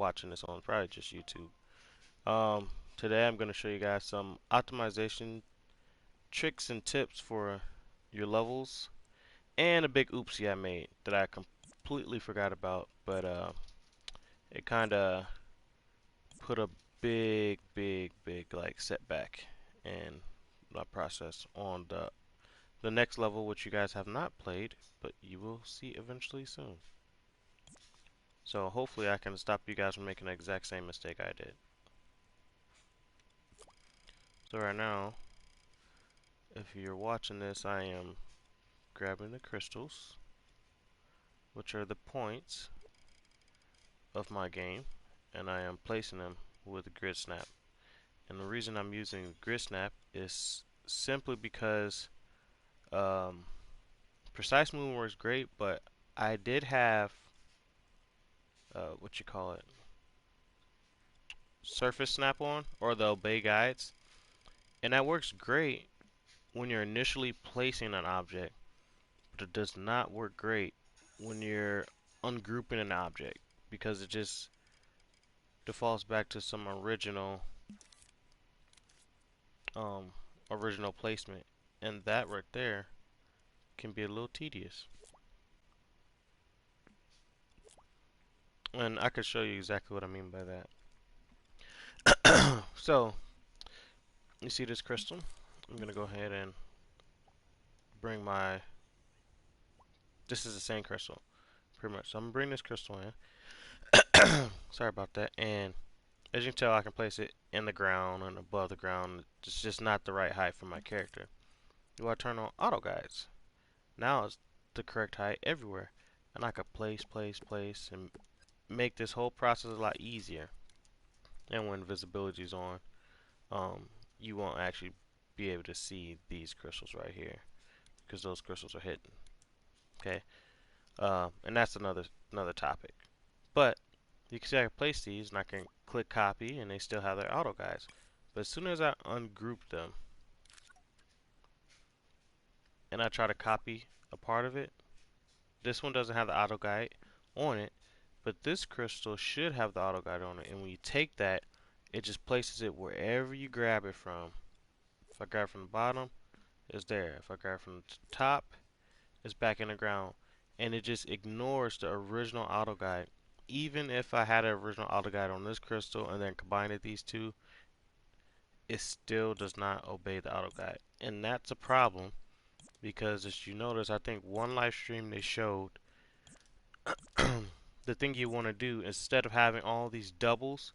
watching this on, probably just YouTube. Today I'm going to show you guys some optimization tricks and tips for your levels, and a big oopsie I made that I completely forgot about, but it kind of put a big like setback in my process on the next level, which you guys have not played, but you will see eventually soon. So hopefully I can stop you guys from making the exact same mistake I did. So right now, if you're watching this, I am grabbing the crystals, which are the points of my game, and I am placing them with grid snap. And the reason I'm using grid snap is simply because um, precise movement works great, but I did have what you call it, surface snap on, or the obey guides, and that works great when you're initially placing an object, but it does not work great when you're ungrouping an object, because it just defaults back to some um, original placement, and that right there can be a little tedious. And I could show you exactly what I mean by that. So, you see this crystal? I'm gonna go ahead and bring my. This is the same crystal, pretty much. So I'm gonna bring this crystal in. Sorry about that. And as you can tell, I can place it in the ground and above the ground. It's just not the right height for my character. Do I turn on auto guides? Now it's the correct height everywhere, and I could place, and make this whole process a lot easier. And when visibility is on, you won't actually be able to see these crystals right here because those crystals are hidden. Okay, and that's another topic. But you can see I can place these, and I can click copy, and they still have their auto guides. But as soon as I ungroup them and I try to copy a part of it, this one doesn't have the auto guide on it, but this crystal should have the auto guide on it. And when you take that, it just places it wherever you grab it from. If I grab from the bottom, it's there. If I grab from the top, it's back in the ground. And it just ignores the original auto guide. Even if I had an original auto guide on this crystal and then combined these two, it still does not obey the auto guide. And that's a problem because, as you notice, I think one live stream they showed the thing you want to do, instead of having all these doubles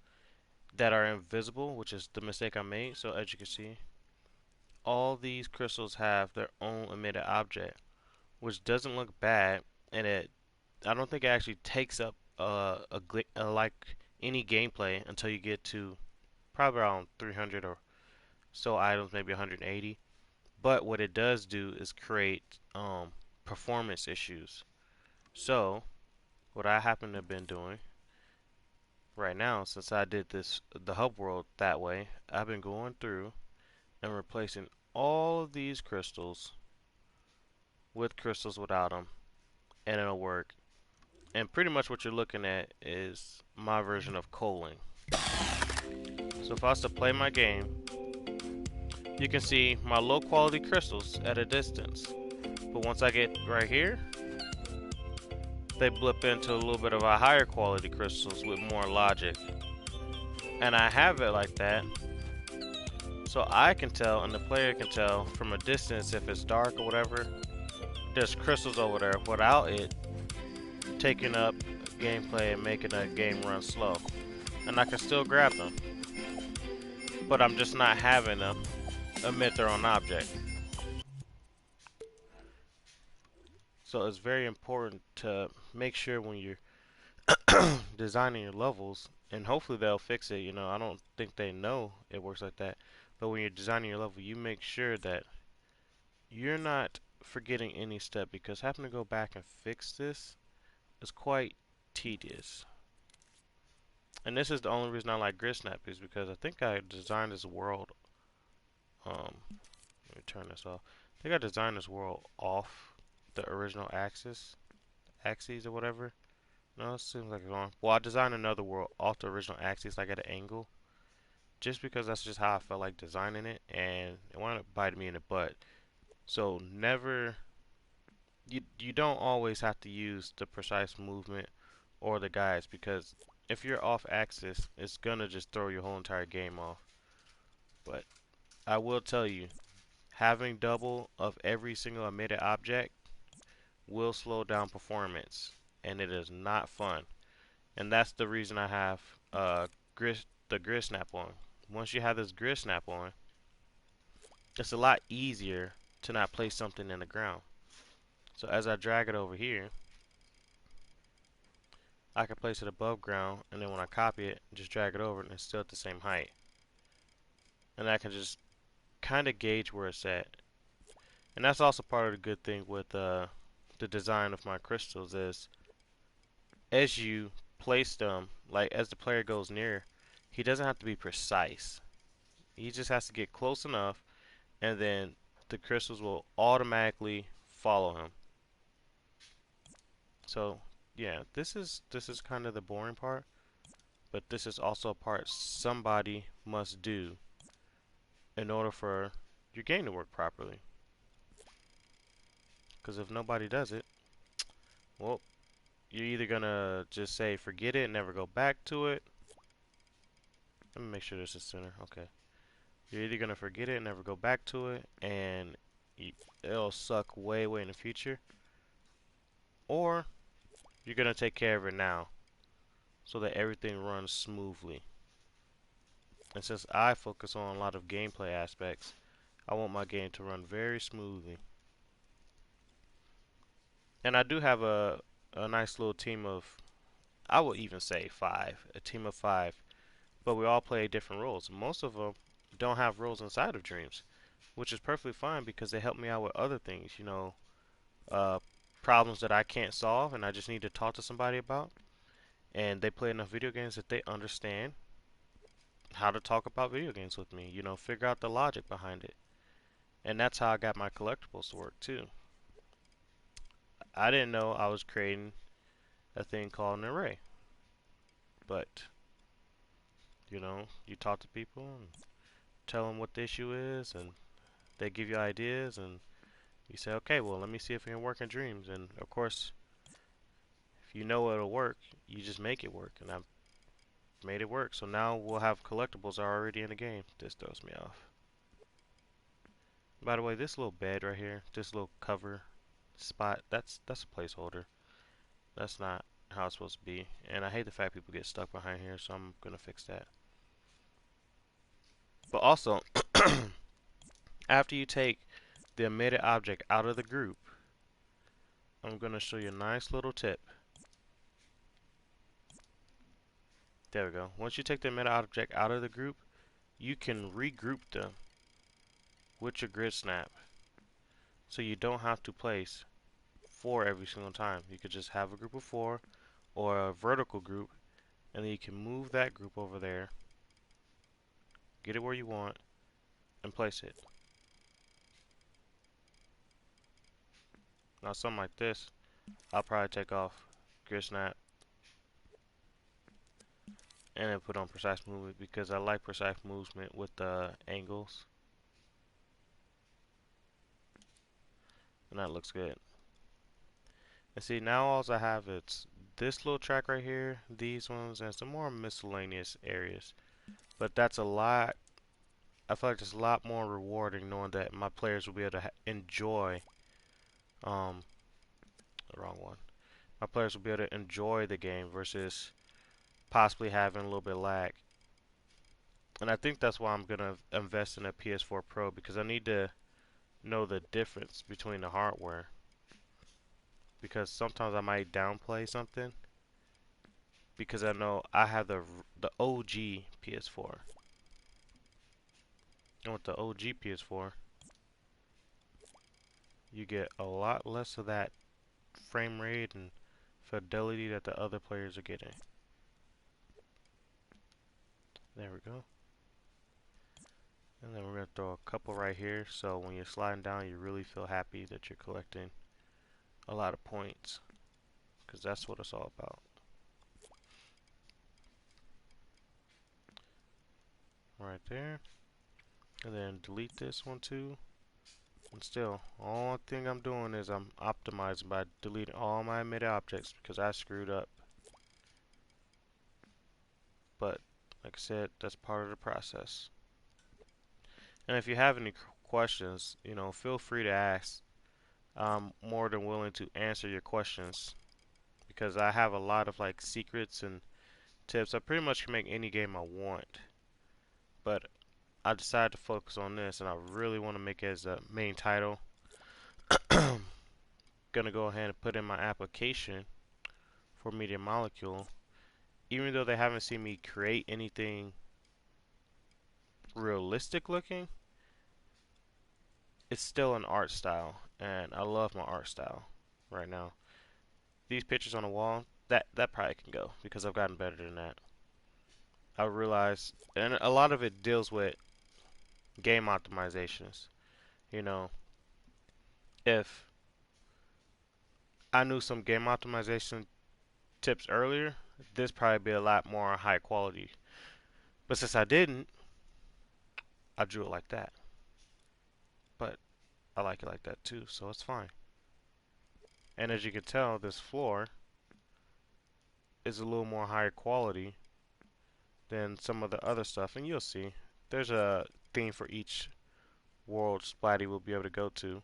that are invisible, which is the mistake I made. So as you can see, all these crystals have their own emitted object, which doesn't look bad, and I don't think it actually takes up like any gameplay until you get to probably around 300 or so items, maybe 180. But what it does do is create performance issues. So what I happen to have been doing right now, since I did the hub world that way, I've been going through and replacing all of these crystals with crystals without them, and it'll work. And pretty much what you're looking at is my version of culling. So if I was to play my game, you can see my low quality crystals at a distance. But once I get right here, they blip into a little bit of a higher quality crystals with more logic. And I have it like that so I can tell and the player can tell from a distance if it's dark or whatever, there's crystals over there without it taking up gameplay and making a game run slow. And I can still grab them, but I'm just not having them emit their own object. So it's very important to make sure when you're designing your levels, and hopefully they'll fix it. I don't think they know it works like that. But when you're designing your level, you make sure that you're not forgetting any step, because having to go back and fix this is quite tedious. And this is the only reason I like grid snap, is because I think I designed this world. Let me turn this off. I think I designed this world off the original axes or whatever. No, it seems like it's wrong. Well, I designed another world off the original axis, like at an angle, just because that's just how I felt like designing it, and it wound up biting me in the butt. So never, you don't always have to use the precise movement or the guides, because if you're off axis, it's gonna just throw your whole entire game off. But I will tell you, having double of every single emitted object will slow down performance, and it is not fun. And that's the reason I have the grid snap on. Once you have this grid snap on, it's a lot easier to not place something in the ground. So as I drag it over here, I can place it above ground, and then when I copy it, just drag it over, and it's still at the same height. And I can just kind of gauge where it's at. And that's also part of the good thing with the design of my crystals is as you place them, like as the player goes near, he doesn't have to be precise. He just has to get close enough, and then the crystals will automatically follow him. So yeah, this is kind of the boring part, but this is also a part somebody must do in order for your game to work properly. Because if nobody does it, well, you're either gonna just say forget it and never go back to it. Let me make sure this is center. Okay. You're either gonna forget it and never go back to it, and it'll suck way, way in the future, or you're gonna take care of it now so that everything runs smoothly. And since I focus on a lot of gameplay aspects, I want my game to run very smoothly. And I do have a nice little team of, I would even say a team of five, but we all play different roles. Most of them don't have roles inside of Dreams, which is perfectly fine because they help me out with other things, uh, problems that I can't solve and I just need to talk to somebody about. And they play enough video games that they understand how to talk about video games with me, figure out the logic behind it. And that's how I got my collectibles to work too. I didn't know I was creating a thing called an array, but you talk to people and tell them what the issue is, and they give you ideas, and you say, okay, well, let me see if it can work in Dreams. And of course, if you know it'll work, you just make it work, and I've made it work. So now we'll have collectibles already in the game. This throws me off. By the way, this little bed right here, this little cover spot, that's a placeholder. That's not how it's supposed to be. And I hate the fact people get stuck behind here, so I'm gonna fix that. But also, after you take the emitted object out of the group, I'm gonna show you a nice little tip. There we go. Once you take the emitted object out of the group, you can regroup them with your grid snap. So you don't have to place 4 every single time. You could just have a group of 4 or a vertical group, and then you can move that group over there, get it where you want, and place it. Now something like this, I'll probably take off grid snap and then put on precise movement because I like precise movement with the angles, and that looks good. And see, now all I have is this little track right here, these ones, and some more miscellaneous areas. But that's a lot. I feel like it's a lot more rewarding knowing that my players will be able to enjoy. Um, the wrong one. My players will be able to enjoy the game versus possibly having a little bit of lag. And I think that's why I'm gonna invest in a PS4 Pro because I need to know the difference between the hardware. Because sometimes I might downplay something because I know I have the OG PS4. And with the OG PS4, you get a lot less of that frame rate and fidelity that the other players are getting. There we go. And then we're going to throw a couple right here so when you're sliding down you really feel happy that you're collecting a lot of points because that's what it's all about. right there. And then delete this one too. And still, all thing I'm doing is I'm optimizing by deleting all my emitted objects because I screwed up. But like I said, that's part of the process. And if you have any questions, feel free to ask. I'm more than willing to answer your questions because I have a lot of like secrets and tips. I pretty much can make any game I want, but I decided to focus on this, and I really want to make it as a main title. Gonna go ahead and put in my application for Media Molecule, even though they haven't seen me create anything realistic looking. It's still an art style, and I love my art style right now. These pictures on the wall, that probably can go because I've gotten better than that. I realize, and a lot of it deals with game optimizations. You know, if I knew some game optimization tips earlier, this probably be a lot more high quality. But since I didn't, I drew it like that. But I like it like that too, so it's fine. And as you can tell, this floor is a little more higher quality than some of the other stuff, and you'll see. There's a theme for each world Splatty will be able to go to.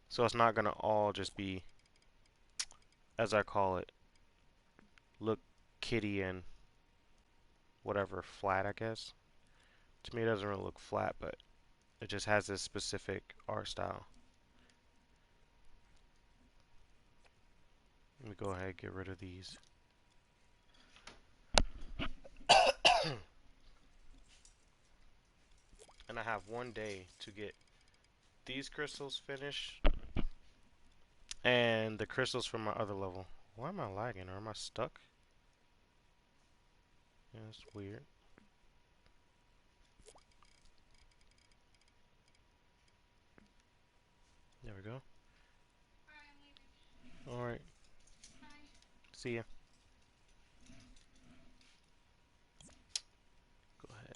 So it's not going to all just be, as I call it, look kitty and whatever, flat, I guess. To me, it doesn't really look flat, but it just has this specific art style. Let me go ahead and get rid of these. And I have one day to get these crystals finished and the crystals from my other level. Why am I lagging, or am I stuck? Yeah, that's weird. There we go. Alright. See ya. Go ahead.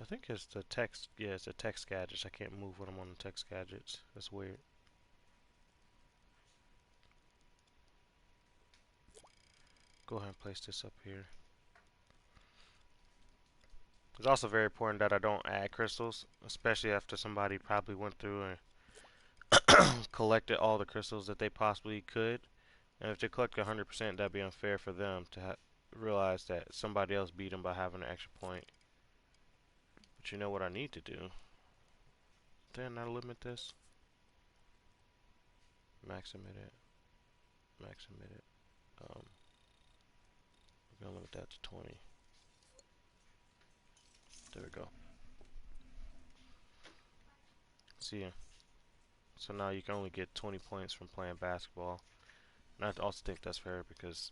I think it's the text. Yeah, it's the text gadgets. I can't move when I'm on the text gadgets. That's weird. Go ahead and place this up here. It's also very important that I don't add crystals, especially after somebody probably went through and collected all the crystals that they possibly could. And if they collect 100%, that'd be unfair for them to realize that somebody else beat them by having an extra point. But you know what I need to do? Then I limit this. Max emitted. Max emitted. We're gonna limit that to 20. There we go. See ya. So now you can only get 20 points from playing basketball. And I also think that's fair because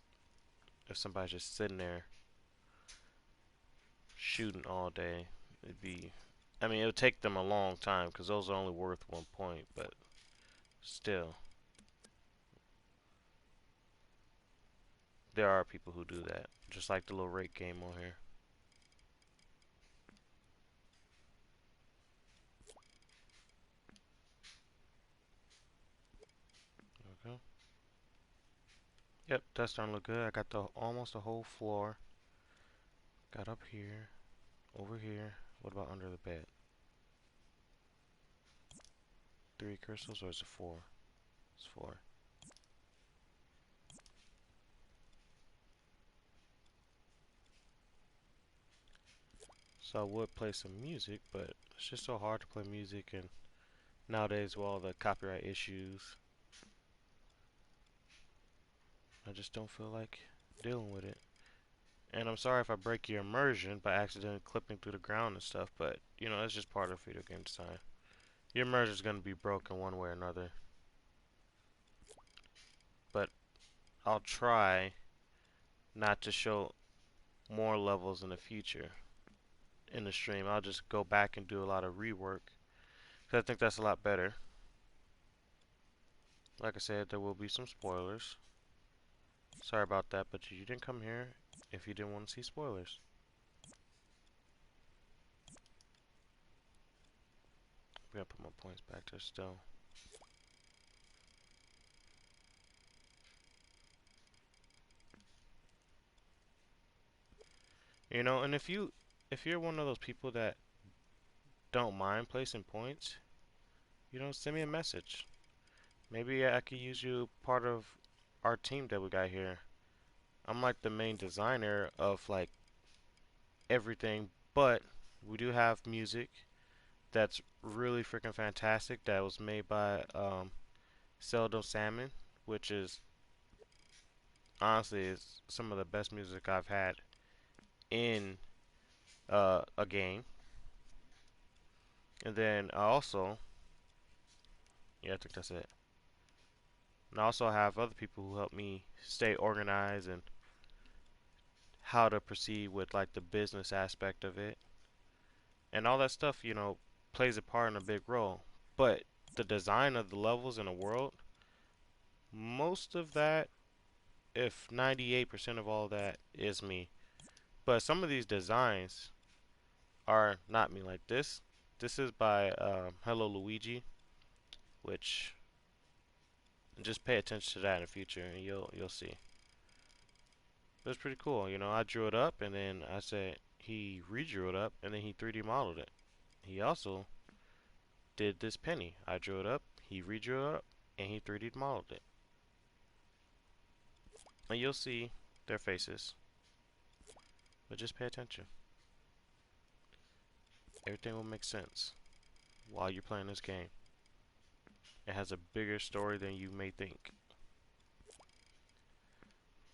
if somebody's just sitting there shooting all day, it'd be. I mean, it would take them a long time because those are only worth 1 point, but still. There are people who do that. Just like the little rake game on here. There we go. Yep, that's starting to look good. I got almost the whole floor. Got up here, over here. What about under the bed? 3 crystals, or is it 4? It's 4. So I would play some music, but it's just so hard to play music, and nowadays with all the copyright issues, I just don't feel like dealing with it. And I'm sorry if I break your immersion by accidentally clipping through the ground and stuff, but it's just part of video game design. Your immersion is going to be broken one way or another. But I'll try not to show more levels in the future in the stream. I'll just go back and do a lot of rework because I think that's a lot better. Like I said, there will be some spoilers. Sorry about that, but you didn't come here if you didn't want to see spoilers. I'm gonna put my points back there still. You know, and if you're one of those people that don't mind placing points, you know, send me a message. Maybe I could use you part of our team that we got here. I'm like the main designer of like everything, but we do have music that's really freaking fantastic that was made by Seldo Salmon, which is honestly is some of the best music I've had in a game. And then I also, yeah, I think that's it. And I also have other people who help me stay organized and how to proceed with like the business aspect of it. And all that stuff, you know, plays a part in a big role. But the design of the levels in the world, most of that, if 98% of all that, is me. But some of these designs are not me. Like this. This is by Hello Luigi, which just pay attention to that in the future, and you'll see. It was pretty cool. You know, I drew it up, and then I said he redrew it up, and then he 3D modeled it. He also did this penny. I drew it up, he redrew it up, and he 3D modeled it. And you'll see their faces, but just pay attention. Everything will make sense while you're playing this game. It has a bigger story than you may think.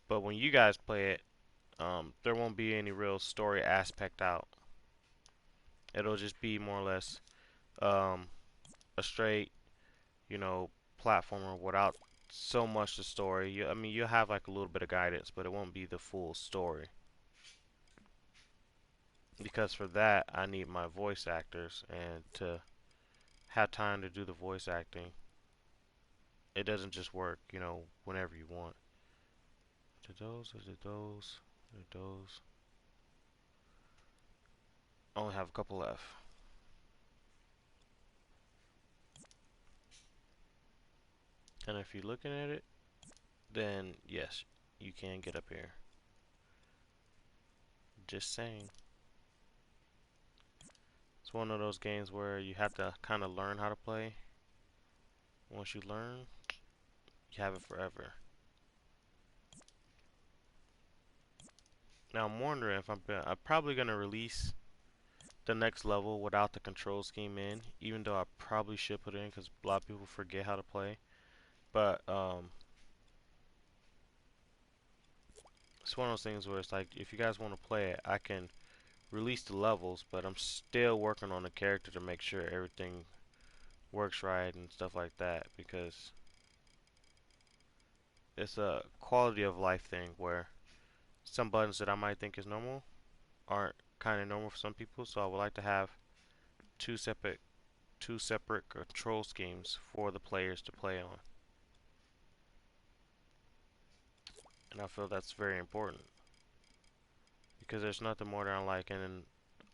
But when you guys play it, there won't be any real story aspect out. It'll just be more or less um, a straight, you know, platformer without so much the story. I mean, you'll have like a little bit of guidance, but it won't be the full story. Because for that, I need my voice actors, and to have time to do the voice acting, it doesn't just work, you know, whenever you want. Did those, or did those, or did those? I only have a couple left. And if you're looking at it, then yes, you can get up here. Just saying. It's one of those games where you have to kind of learn how to play. Once you learn, you have it forever. Now I'm wondering if I'm probably gonna release the next level without the control scheme in, even though I probably should put it in because a lot of people forget how to play. But it's one of those things where it's like if you guys want to play it, I can release the levels, but I'm still working on the character to make sure everything works right and stuff like that because it's a quality of life thing where some buttons that I might think is normal aren't kind of normal for some people, so I would like to have two separate two separate control schemes for the players to play on. And I feel that's very important because there's nothing more than I like in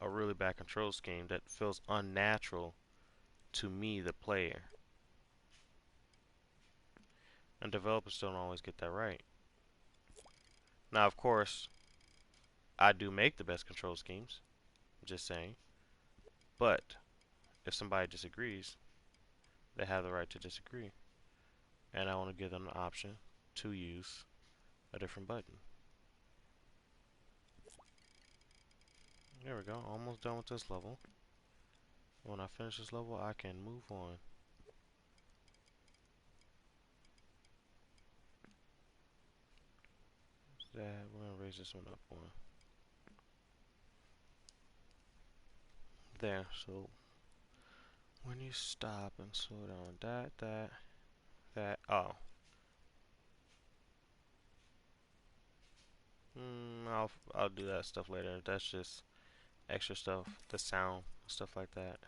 a really bad control scheme that feels unnatural to me, the player. And developers don't always get that right. Now, of course, I do make the best control schemes, just saying. But if somebody disagrees, they have the right to disagree. And I want to give them the option to use a different button. There we go, almost done with this level. When I finish this level, I can move on. That we're gonna raise this one up one. There, so when you stop and slow down, that, oh. I'll do that stuff later. That's just extra stuff, the sound, stuff like that.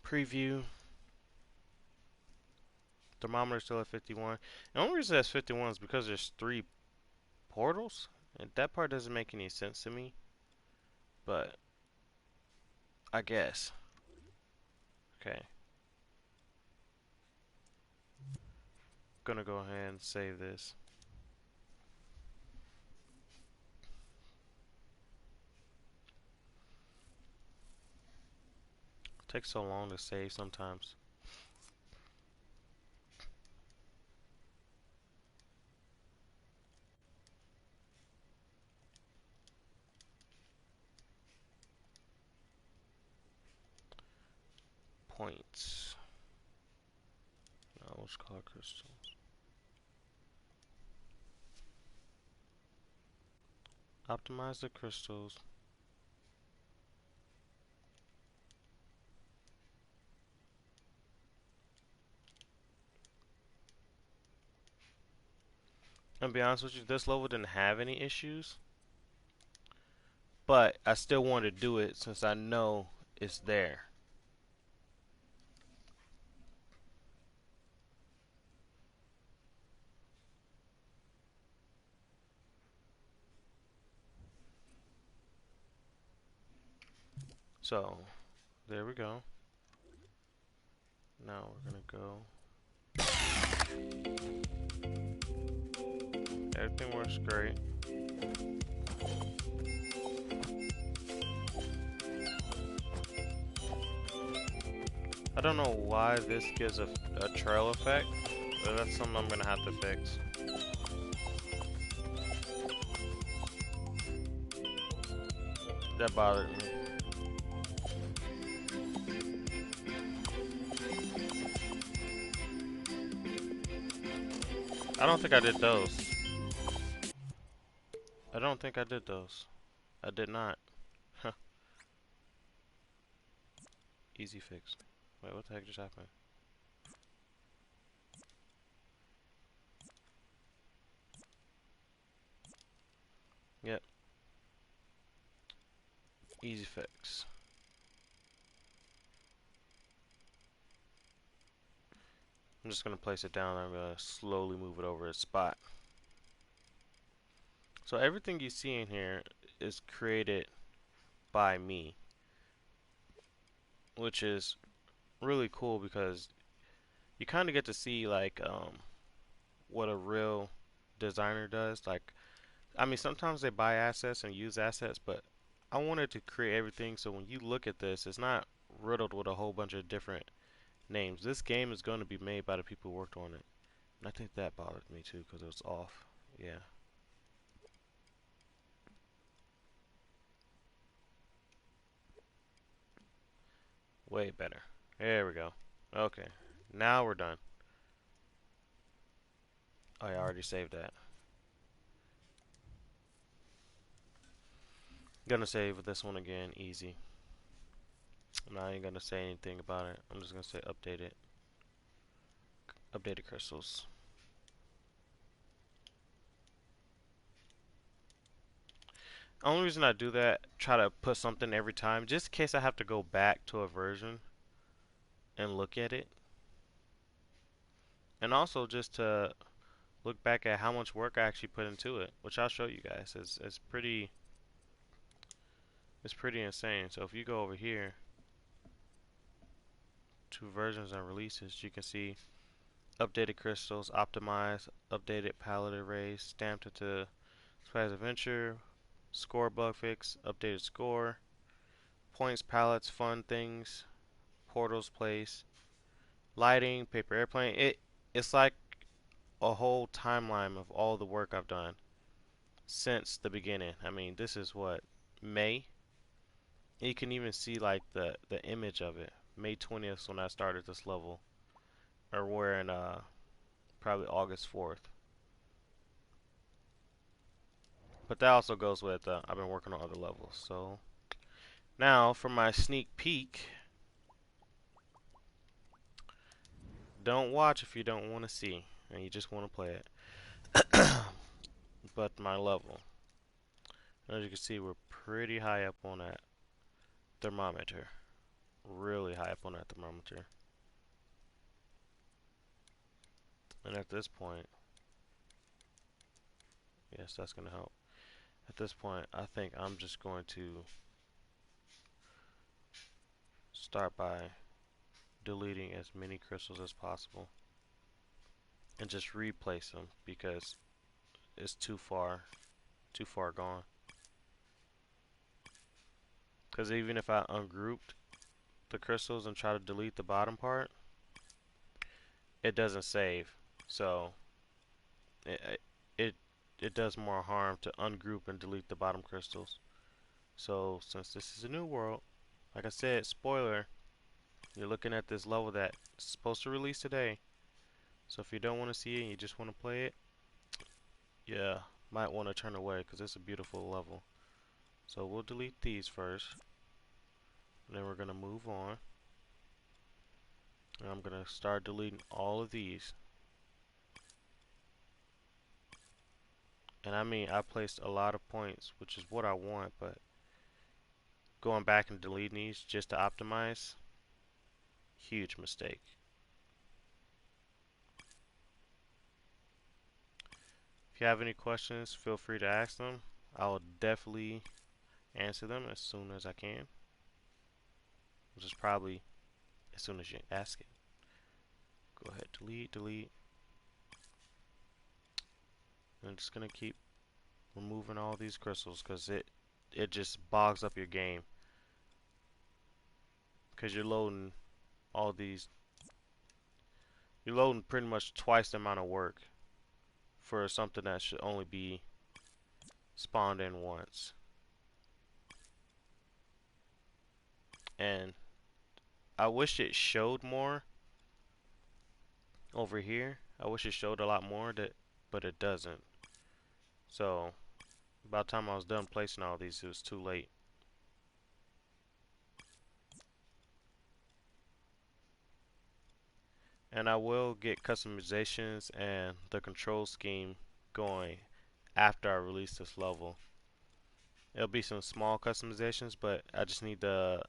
Preview. Thermometer still at 51. The only reason that's 51 is because there's 3 portals. And that part doesn't make any sense to me, but I guess. Okay. Gonna go ahead and save this. It takes so long to save sometimes. Points. No, let's call it crystals. Optimize the crystals. And to be honest with you, this level didn't have any issues, but I still want to do it since I know it's there. So, there we go. Now we're gonna go. Everything works great. I don't know why this gives a trail effect, but that's something I'm gonna have to fix. That bothered me. I don't think I did those. I don't think I did those. I did not. Huh. Easy fix. Wait, what the heck just happened? Yep. Easy fix. I'm just gonna place it down. I'm gonna slowly move it over its spot. So everything you see in here is created by me, which is really cool because you kind of get to see like what a real designer does. Like, I mean, sometimes they buy assets and use assets, but I wanted to create everything so when you look at this, it's not riddled with a whole bunch of different names. This game is going to be made by the people who worked on it. And I think that bothered me too because it was off. Yeah. Way better. There we go. Okay. Now we're done. Oh, I already saved that. Gonna save this one again. Easy. I'm not even gonna say anything about it. I'm just gonna say update it. Updated crystals. Only reason I do that, try to put something every time, just in case I have to go back to a version and look at it. And also just to look back at how much work I actually put into it, which I'll show you guys. It's pretty insane. So if you go over here to versions and releases, you can see updated crystals, optimized, updated palette arrays, stamped into Splatty's Adventure, score bug fix, updated score, points, palettes, fun things, portals place, lighting, paper airplane. It's like a whole timeline of all the work I've done since the beginning. I mean, this is what, May? You can even see like the image of it. May 20th when I started this level, or we're in probably August 4th. But that also goes with I've been working on other levels. So now for my sneak peek. Don't watch if you don't want to see and you just want to play it. But my level, as you can see, we're pretty high up on that thermometer. Really high up on that thermometer. And at this point, yes, that's going to help. At this point, I think I'm just going to start by deleting as many crystals as possible and just replace them because it's too far gone. Because even if I ungrouped the crystals and try to delete the bottom part, it doesn't save. So it it it does more harm to ungroup and delete the bottom crystals. So since this is a new world, like I said, spoiler, you're looking at this level that's supposed to release today. So if you don't want to see it and you just want to play it, yeah, might want to turn away because it's a beautiful level. So we'll delete these first, and then we're gonna move on. And I'm gonna start deleting all of these. And I mean, I placed a lot of points, which is what I want, but going back and deleting these just to optimize, huge mistake. If you have any questions, feel free to ask them. I will definitely answer them as soon as I can, which is probably as soon as you ask it. Go ahead, delete, delete. I'm just gonna keep removing all these crystals because it just bogs up your game because all these you're loading pretty much twice the amount of work for something that should only be spawned in once. And I wish it showed more over here. I wish it showed a lot more, but it doesn't. So by the time I was done placing all these, it was too late. And I will get customizations and the control scheme going after I release this level. It'll be some small customizations, but I just need the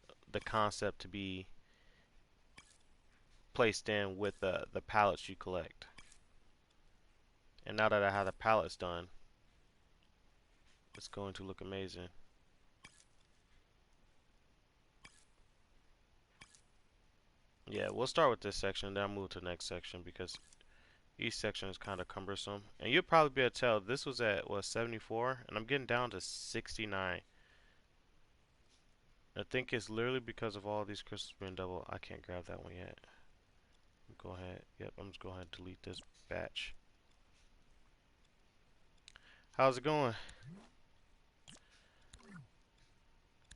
concept to be placed in with the pallets you collect. And now that I have the pallets done, it's going to look amazing. Yeah, we'll start with this section, then I'll move to the next section because each section is kind of cumbersome. And you'll probably be able to tell this was at, what, 74? And I'm getting down to 69. I think it's literally because of all these crystals being double. I can't grab that one yet. Go ahead. Yep, I'm just going to delete this batch. How's it going?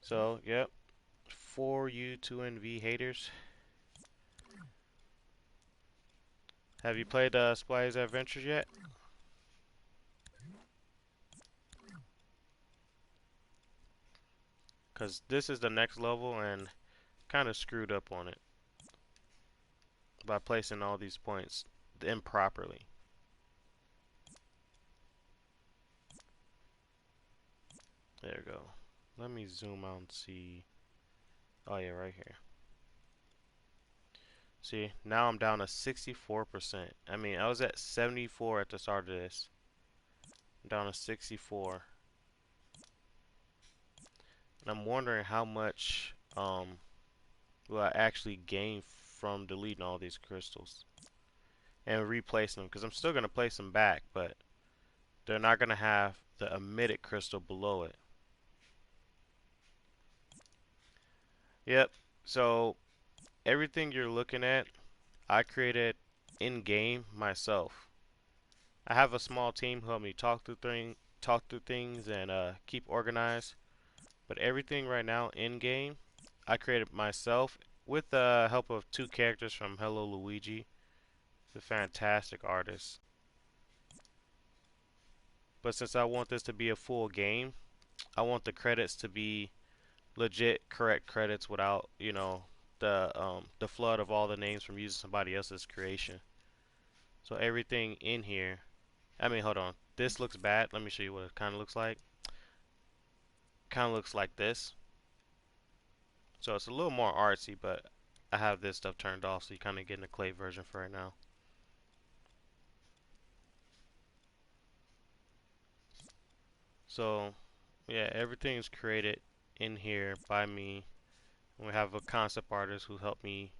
So, yep. For you 2NV haters, have you played Splatty's Adventures yet? Because this is the next level and kind of screwed up on it by placing all these points improperly. There we go. Let me zoom out and see. Oh yeah, right here. See, now I'm down to 64%. I mean, I was at 74 at the start of this. I'm down to 64. And I'm wondering how much will I actually gain from deleting all these crystals and replacing them, because I'm still going to place them back, but they're not going to have the emitted crystal below it. Yep, so everything you're looking at, I created in-game myself. I have a small team who help me talk through things and keep organized. But everything right now in-game, I created myself with the help of two characters from Hello Luigi, the fantastic artist. But since I want this to be a full game, I want the credits to be legit, correct credits without, the flood of all the names from using somebody else's creation. So everything in here, I mean, hold on. This looks bad. Let me show you what it kind of looks like. Kind of looks like this. So it's a little more artsy, but I have this stuff turned off, so you kind of getting a clay version for right now. So Yeah, everything's created in here by me. We have a concept artist who helped me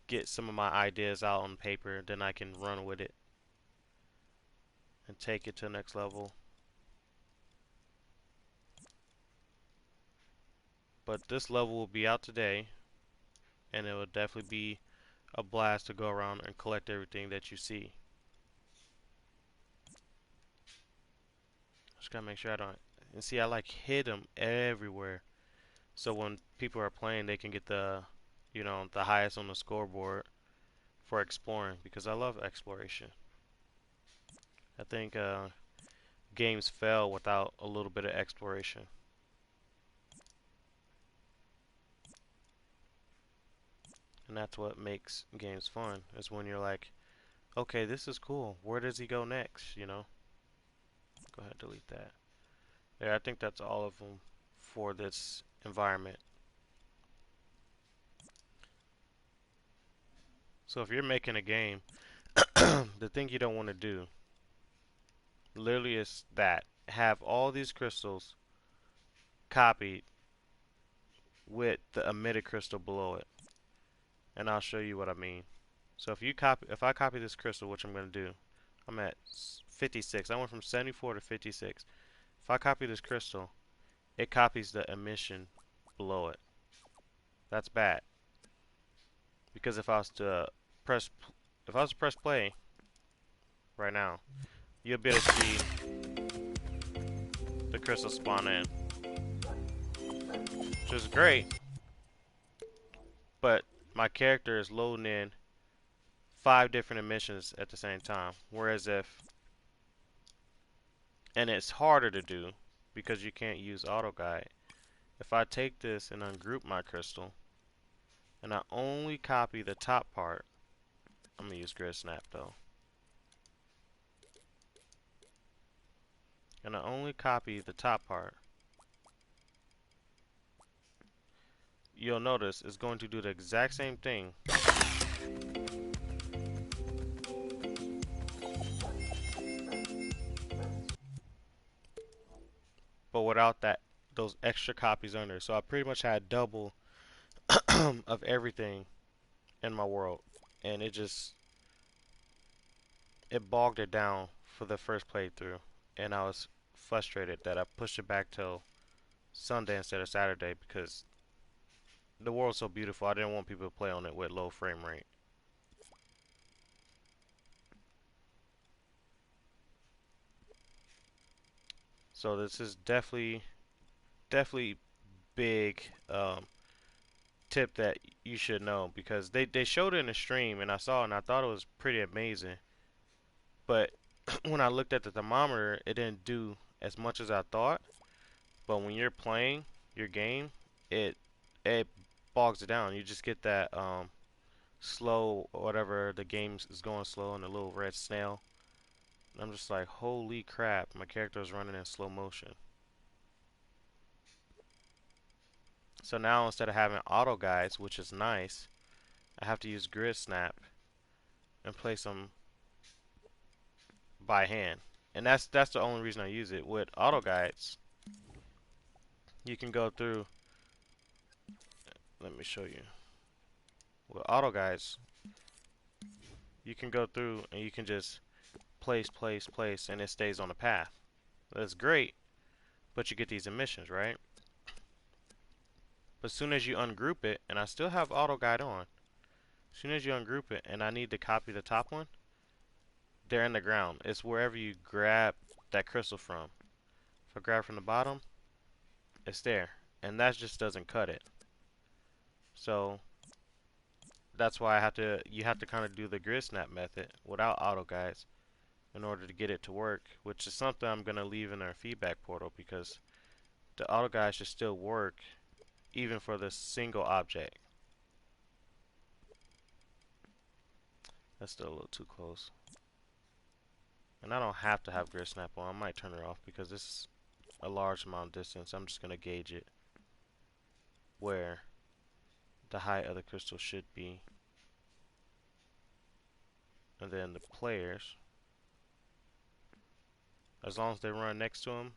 get some of my ideas out on paper, then I can run with it and take it to the next level. But this level will be out today, and it will definitely be a blast to go around and collect everything that you see. Just gotta make sure I don't. And see, I like hid them everywhere, so when people are playing, they can get the, the highest on the scoreboard for exploring because I love exploration. I think games fail without a little bit of exploration. And that's what makes games fun, is when you're like, okay, this is cool. Where does he go next? Go ahead, delete that. There, I think that's all of them for this environment. So if you're making a game, the thing you don't want to do literally is that have all these crystals copied with the emitted crystal below it. And I'll show you what I mean. So if I copy this crystal, which I'm going to do, I'm at 56. I went from 74 to 56. If I copy this crystal, it copies the emission below it. That's bad because press if I was to press play right now, you'll be able to see the crystal spawn in, which is great. But my character is loading in 5 different emissions at the same time. Whereas and it's harder to do because you can't use auto guide. If I take this and ungroup my crystal, and I only copy the top part, I'm gonna use grid snap though, and I only copy the top part, you'll notice it's going to do the exact same thing, but without those extra copies under. So I pretty much had double of everything in my world, and it bogged it down for the first playthrough, and I was frustrated that I pushed it back till Sunday instead of Saturday because the world's so beautiful. I didn't want people to play on it with low frame rate. So this is definitely big tip that you should know because they showed it in a stream and I saw it and I thought it was pretty amazing. But when I looked at the thermometer, it didn't do as much as I thought. But when you're playing your game, it it bogs it down. You just get that slow or whatever, the game is going slow and the little red snail. And I'm just like, holy crap, my character is running in slow motion. So now instead of having auto guides, which is nice, I have to use grid snap and place them by hand. And that's the only reason I use it. With auto guides, you can go through. Let me show you. With auto guides, you can go through and you can just place, and it stays on the path. That's great, but you get these emissions, right? But as soon as you ungroup it, and I still have auto guide on, as soon as you ungroup it and I need to copy the top one, they're in the ground. It's wherever you grab that crystal from. If I grab from the bottom, it's there. And that just doesn't cut it. So that's why you have to kind of do the grid snap method without auto guides in order to get it to work, which is something I'm going to leave in our feedback portal because the auto guides should still work even for the single object. That's still a little too close. And I don't have to have grid snap on. I might turn it off because this is a large amount of distance. I'm just going to gauge it where the height of the crystal should be. And then the players, as long as they run next to them,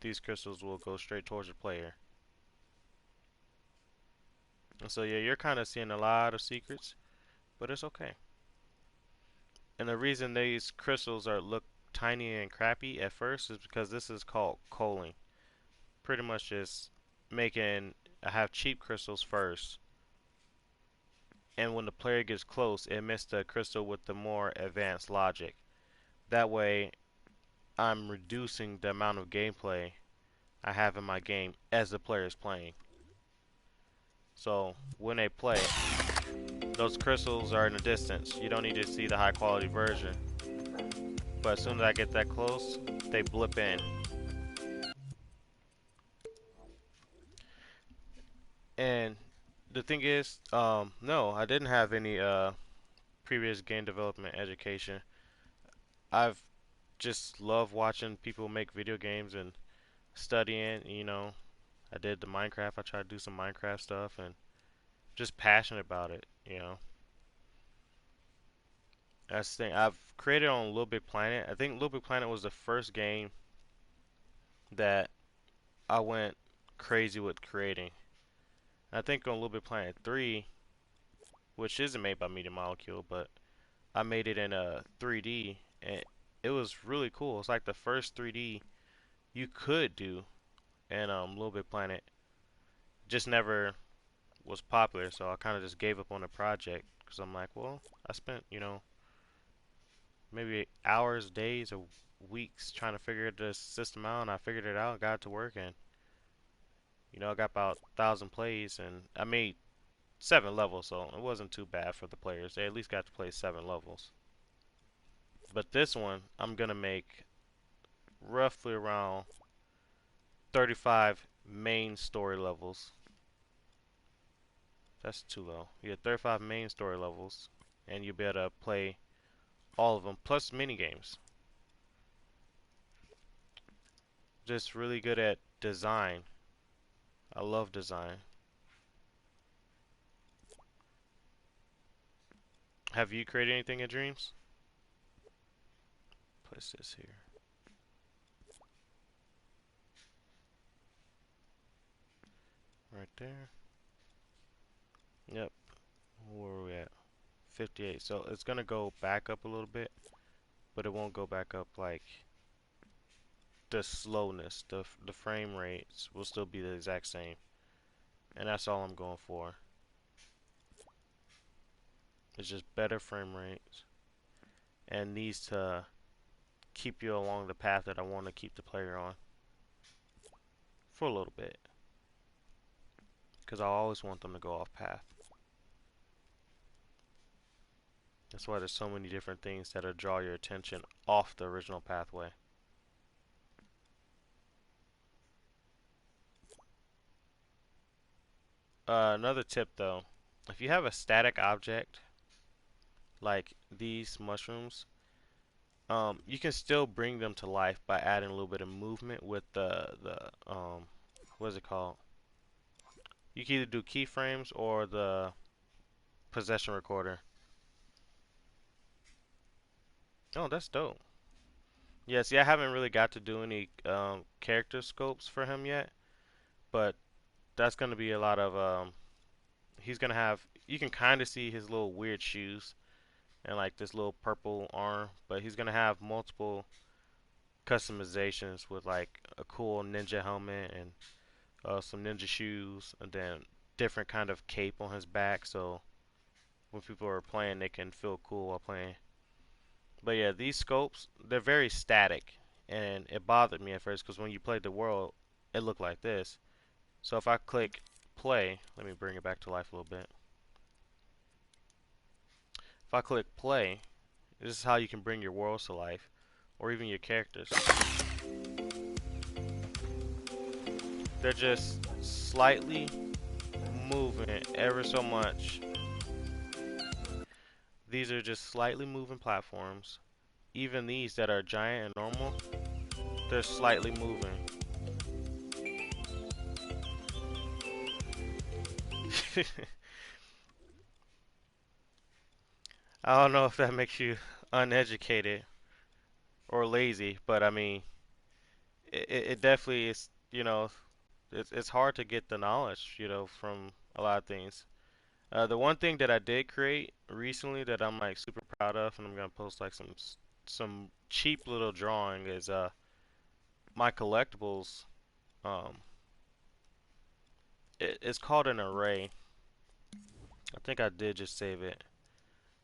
these crystals will go straight towards the player. And so yeah, you're kind of seeing a lot of secrets, but it's okay. And the reason these crystals are look tiny and crappy at first is because this is called culling. Pretty much just making I have cheap crystals first, and when the player gets close, it emits the crystal with the more advanced logic. That way, I'm reducing the amount of gameplay I have in my game as the player is playing. So when they play, those crystals are in the distance. You don't need to see the high quality version. But as soon as I get that close, they blip in. And the thing is, no, I didn't have any previous game development education. I've just loved watching people make video games and studying. I did the Minecraft. I tried to do some Minecraft stuff and just passionate about it. That's the thing. I've created on Little Big Planet. I think Little Big Planet was the first game that I went crazy with creating. I think on Little Big Planet 3, which isn't made by Media Molecule, but I made it in a 3D, and it was really cool. It's like the first 3D you could do in Little Big Planet. Just never was popular, so I kind of just gave up on the project because I'm like, well, I spent maybe hours, days, or weeks trying to figure the system out, and I figured it out, got it to work, and I got about 1,000 plays, and I made 7 levels, so it wasn't too bad for the players. They at least got to play 7 levels. But this one, I'm gonna make roughly around 35 main story levels. That's too low. You get 35 main story levels, and you'll be able to play all of them, plus mini games. Just really good at design. I love design. Have you created anything in Dreams? Place this here. Right there. Yep. Where are we at? 58. So it's gonna go back up a little bit, but it won't go back up like the slowness. The frame rates will still be the exact same, and that's all I'm going for. It's just better frame rates, and needs to keep you along the path that I want to keep the player on for a little bit, because I always want them to go off path. That's why there's so many different things that'll draw your attention off the original pathway. Another tip though, if you have a static object like these mushrooms, you can still bring them to life by adding a little bit of movement with the what is it called? You can either do keyframes or the possession recorder. Oh, that's dope. Yeah, see, I haven't really got to do any character scopes for him yet, but that's gonna be a lot of he's gonna have. You can kind of see his little weird shoes and like this little purple arm, but he's gonna have multiple customizations with like a cool ninja helmet and some ninja shoes, and then different kind of cape on his back, so when people are playing, they can feel cool while playing. But yeah, these scopes, they're very static, and it bothered me at first because when you played the world, it looked like this. So if I click play, let me bring it back to life a little bit. If I click play, this is how you can bring your worlds to life, or even your characters. They're just slightly moving ever so much. These are just slightly moving platforms. Even these that are giant and normal, they're slightly moving. I don't know if that makes you uneducated or lazy, but I mean, it definitely is, it's hard to get the knowledge, from a lot of things. The one thing that I did create recently that I'm like super proud of, and I'm gonna post like some cheap little drawing is my collectibles. Um, it's called an array. I think I did just save it.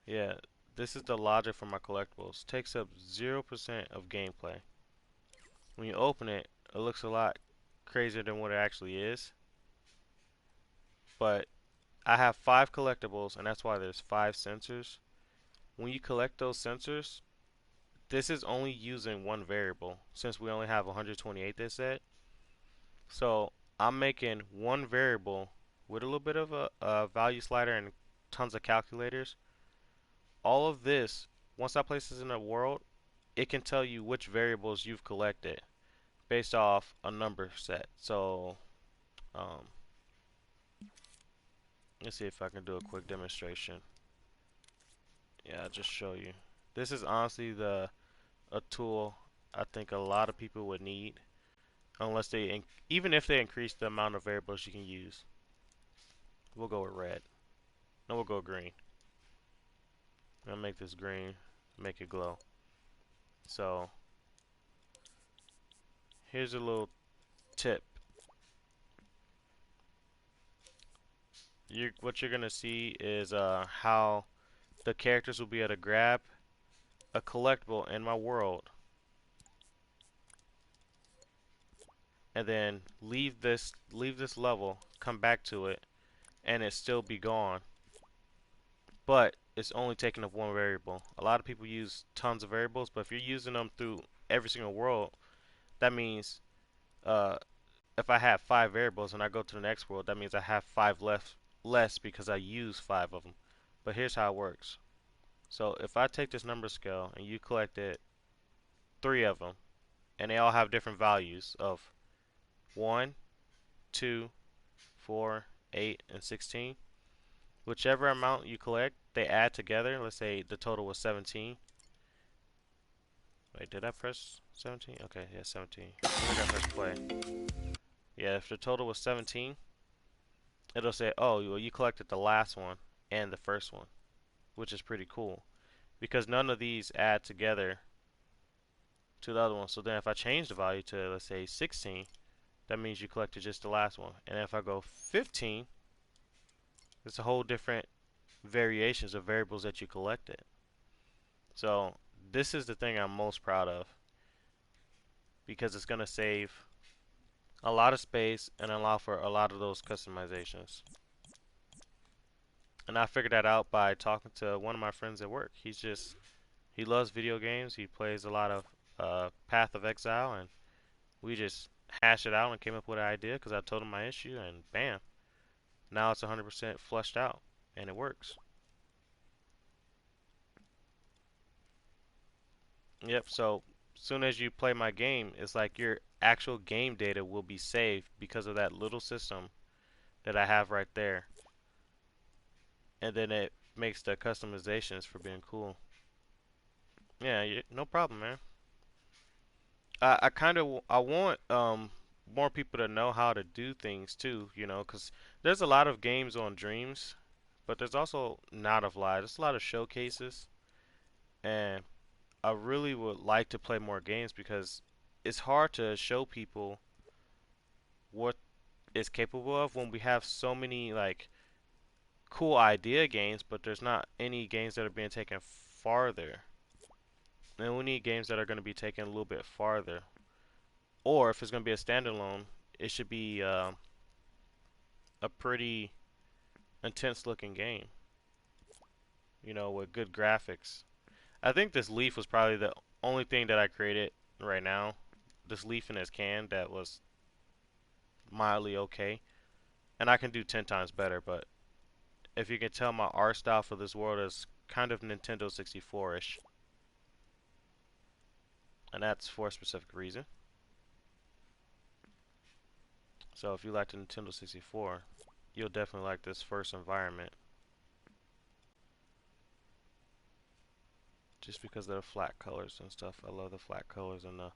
Yeah, this is the logic for my collectibles. Takes up 0% of gameplay. When you open it, it looks a lot crazier than what it actually is. But I have 5 collectibles, and that's why there's 5 sensors. When you collect those sensors, this is only using one variable since we only have 128 they said. So I'm making one variable with a little bit of a value slider and tons of calculators. All of this, once I place this in a world, it can tell you which variables you've collected based off a number set. So um, let's see if I can do a quick demonstration. Yeah, I'll just show you. This is honestly a tool I think a lot of people would need, unless even if they increase the amount of variables you can use. We'll go with red. No, we'll go green. I'll make this green, make it glow. So here's a little tip. What you're gonna see is how the characters will be able to grab a collectible in my world and then leave this level, come back to it, and it still be gone. But it's only taking up one variable. A lot of people use tons of variables, but if you're using them through every single world, that means uh, if I have 5 variables and I go to the next world, that means I have 5 less because I use 5 of them. But here's how it works. So if I take this number scale and you collected 3 of them, and they all have different values of 1, 2, 4, 8, and 16. Whichever amount you collect, they add together. Let's say the total was 17. Wait, did I press 17? Okay, yeah, 17. I think I pressed play. Yeah, if the total was 17, it'll say, oh, well, you collected the last one and the first one, which is pretty cool because none of these add together to the other one. So then if I change the value to, let's say, 16, that means you collected just the last one. And if I go 15, it's a whole different variations of variables that you collected. So this is the thing I'm most proud of because it's going to save a lot of space and allow for a lot of those customizations. And I figured that out by talking to one of my friends at work. He loves video games. He plays a lot of Path of Exile, and we just hashed it out and came up with an idea because I told him my issue, and bam, now it's 100% flushed out, and it works. Yep. So soon as you play my game, it's like your actual game data will be saved because of that little system that I have right there, and then it makes the customizations for being cool. Yeah, no problem, man. I kind of I want more people to know how to do things too, because there's a lot of games on Dreams, but there's also not a lot. There's a lot of showcases, and I really would like to play more games because it's hard to show people what it's capable of when we have so many like cool idea games, but there's not any games that are being taken farther. And we need games that are going to be taken a little bit farther. Or if it's going to be a standalone, it should be a pretty intense looking game, with good graphics. I think this leaf was probably the only thing that I created right now. This leaf in this can that was mildly okay. And I can do 10 times better, but if you can tell, my art style for this world is kind of Nintendo 64-ish. And that's for a specific reason. So if you like the Nintendo 64, you'll definitely like this first environment. Just because of the flat colors and stuff. I love the flat colors and the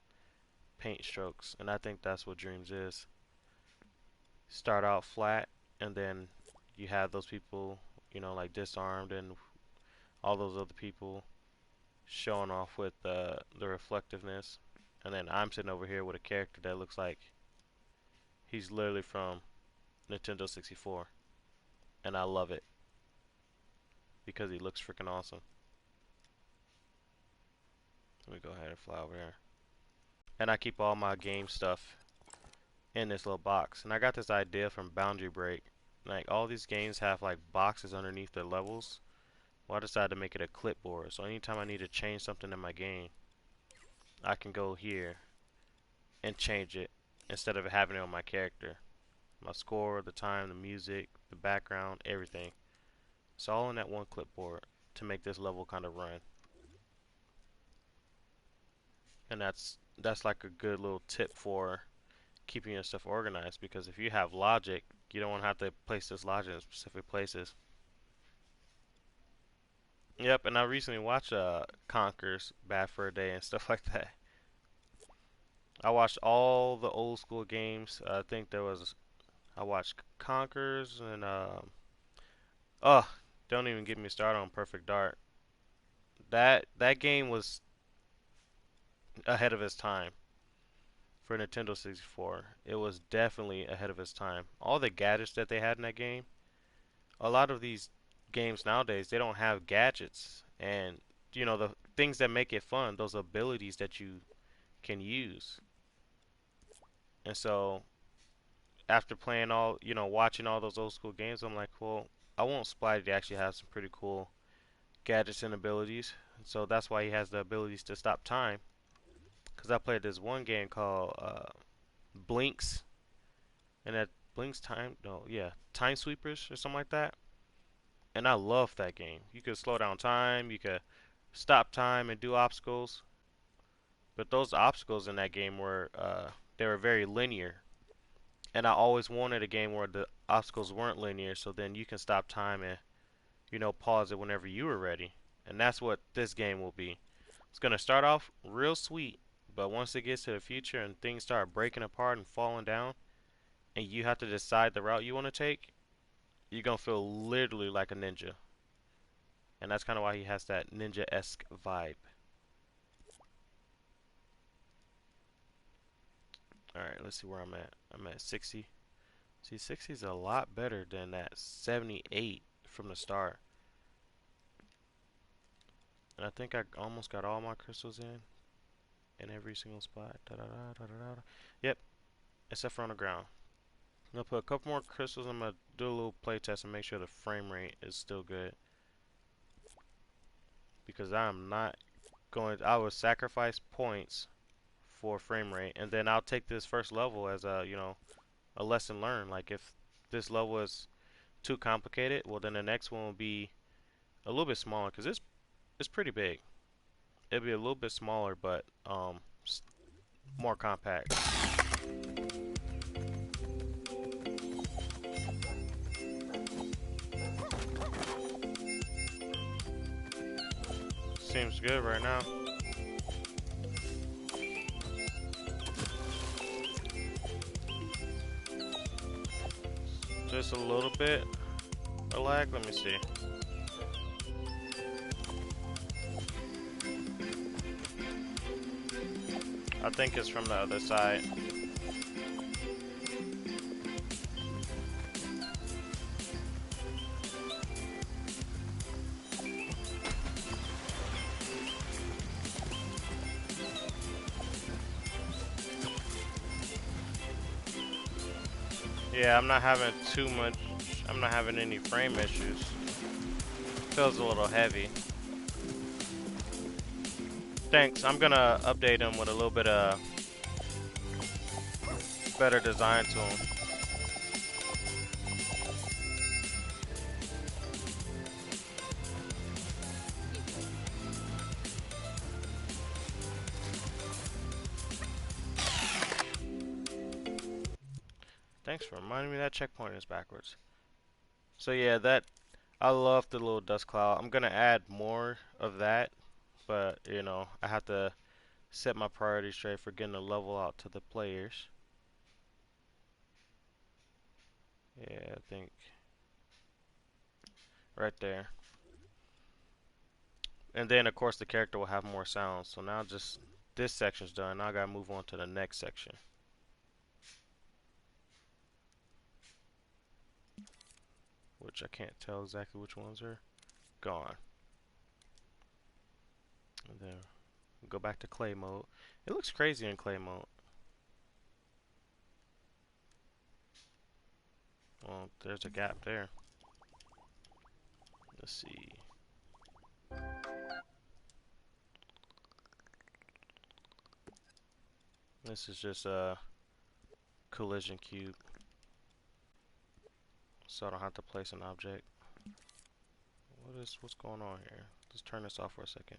paint strokes, and I think that's what Dreams is. Start out flat, and then you have those people, like Disarmed and all those other people showing off with the reflectiveness, and then I'm sitting over here with a character that looks like he's literally from Nintendo 64, and I love it because he looks freaking awesome. Let me go ahead and fly over here. And I keep all my game stuff in this little box. And I got this idea from Boundary Break. Like all these games have like boxes underneath their levels. Well, I decided to make it a clipboard. So anytime I need to change something in my game, I can go here and change it instead of having it on my character. My score, the time, the music, the background, everything. It's all in that one clipboard to make this level kind of run. And that's like a good little tip for keeping your stuff organized, because if you have logic, you don't want to have to place this logic in specific places. Yep, and I recently watched Conker's Bad for a Day and stuff like that. I watched all the old school games. I think I watched Conker's and oh, don't even get me started on Perfect Dark. That game was ahead of its time for Nintendo 64. It was definitely ahead of its time. All the gadgets that they had in that game, a lot of these games nowadays, they don't have gadgets, and the things that make it fun, those abilities that you can use. And so after playing watching all those old school games, I'm like, well, I want Splatty to actually have some pretty cool gadgets and abilities. So that's why he has the abilities to stop time. Because I played this one game called Blinks, and that Blinks Time, no, yeah, Time Sweepers or something like that. And I love that game. You could slow down time, you could stop time and do obstacles. But those obstacles in that game they were very linear. And I always wanted a game where the obstacles weren't linear, so then you can stop time and pause it whenever you were ready. And that's what this game will be. It's gonna start off real sweet, but once it gets to the future and things start breaking apart and falling down, and you have to decide the route you want to take, you're gonna feel literally like a ninja. And that's kind of why he has that ninja-esque vibe. Alright, let's see where I'm at. I'm at 60. See, 60 is a lot better than that 78 from the start. And I think I almost got all my crystals in every single spot. Da, da, da, da, da, da. Yep, except for on the ground. I'm gonna put a couple more crystals. I'm gonna do a little play test and make sure the frame rate is still good. Because I'm not I would sacrifice points for frame rate, and then I'll take this first level as a lesson learned. Like if this level is too complicated, well then the next one will be a little bit smaller because it's pretty big. It'll be a little bit smaller, but more compact. Seems good right now. Just a little bit of lag. Let me see. I think it's from the other side. Yeah, I'm not having too much. I'm not having any frame issues. Feels a little heavy. Thanks. I'm gonna update him with a little bit of better design to him. Thanks for reminding me that checkpoint is backwards. So yeah, I love the little dust cloud. I'm gonna add more of that, but I have to set my priorities straight for getting a level out to the players. Yeah, I think right there. And then of course the character will have more sounds. So now just this section's done. Now I gotta move on to the next section, which I can't tell exactly which ones are gone. And then go back to clay mode. It looks crazy in clay mode. Well, there's a gap there. Let's see. This is just a collision cube, so I don't have to place an object. What's going on here? Let's turn this off for a second.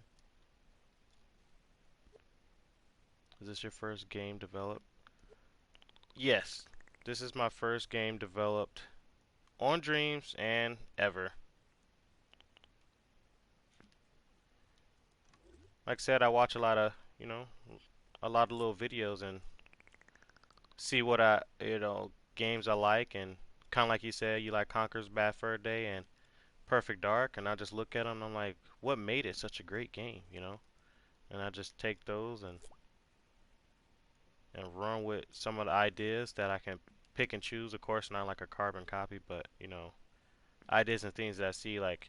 Is this your first game developed? Yes, this is my first game developed on Dreams and ever. Like I said, I watch a lot of, a lot of little videos and see what games I like, and kind of like you said, you like Conker's Bad Fur Day and Perfect Dark, and I just look at them and I'm like, what made it such a great game? And I just take those and run with some of the ideas that I can pick and choose. Of course, not like a carbon copy, but ideas and things that I see. Like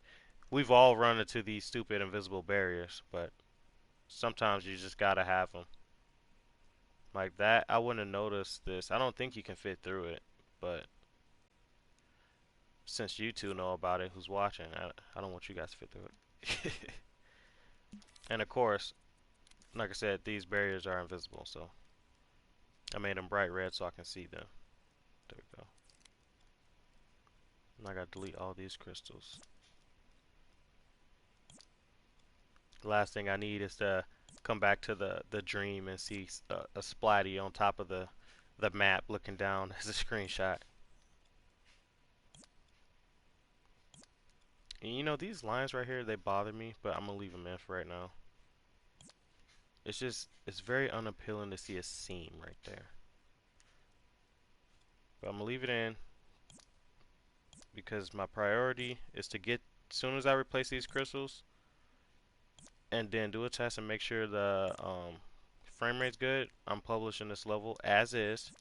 we've all run into these stupid invisible barriers, but sometimes you just gotta have them. Like that, I wouldn't have noticed this. I don't think you can fit through it, but since you two know about it, who's watching, I don't want you guys to fit through it. And of course, like I said, these barriers are invisible, so I made them bright red so I can see them. There we go. And I gotta delete all these crystals. The last thing I need is to come back to the dream and see a Splatty on top of the map looking down as a screenshot. And these lines right here, they bother me, but I'm gonna leave them in for right now. It's very unappealing to see a seam right there. But I'm gonna leave it in because my priority is to get, as soon as I replace these crystals, and then do a test and make sure the frame rate's good, I'm publishing this level as is,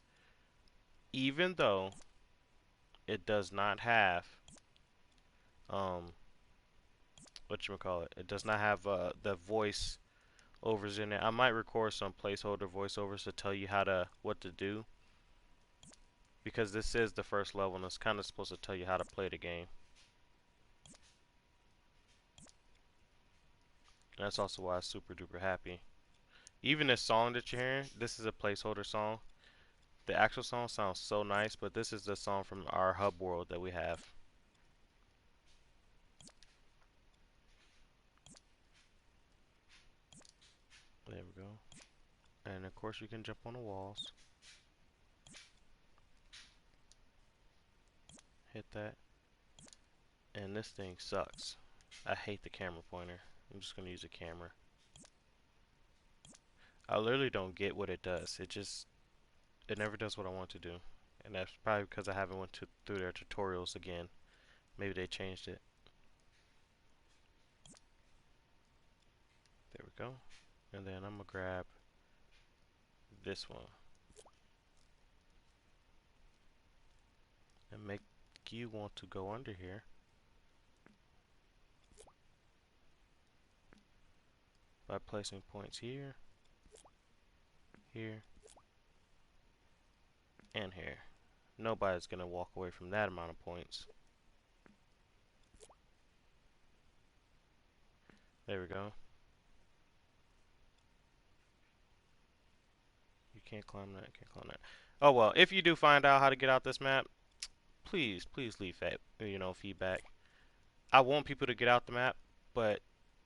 even though it does not have whatchamacallit, it does not have the voice overs in it. I might record some placeholder voiceovers to tell you what to do, because this is the first level and it's kind of supposed to tell you how to play the game. And that's also why I'm super duper happy. Even this song that you're hearing, this is a placeholder song. The actual song sounds so nice, but this is the song from our hub world that we have. There we go. And of course you can jump on the walls. Hit that. And this thing sucks. I hate the camera pointer. I'm just gonna use a camera. I literally don't get what it does. It never does what I want to do. And that's probably because I haven't went through their tutorials again. Maybe they changed it. There we go. And then I'm gonna grab this one and make you want to go under here. By placing points here, here, and here. Nobody's gonna walk away from that amount of points. There we go. You can't climb that, can't climb that. Oh well, if you do find out how to get out this map, please leave feedback. I want people to get out the map, but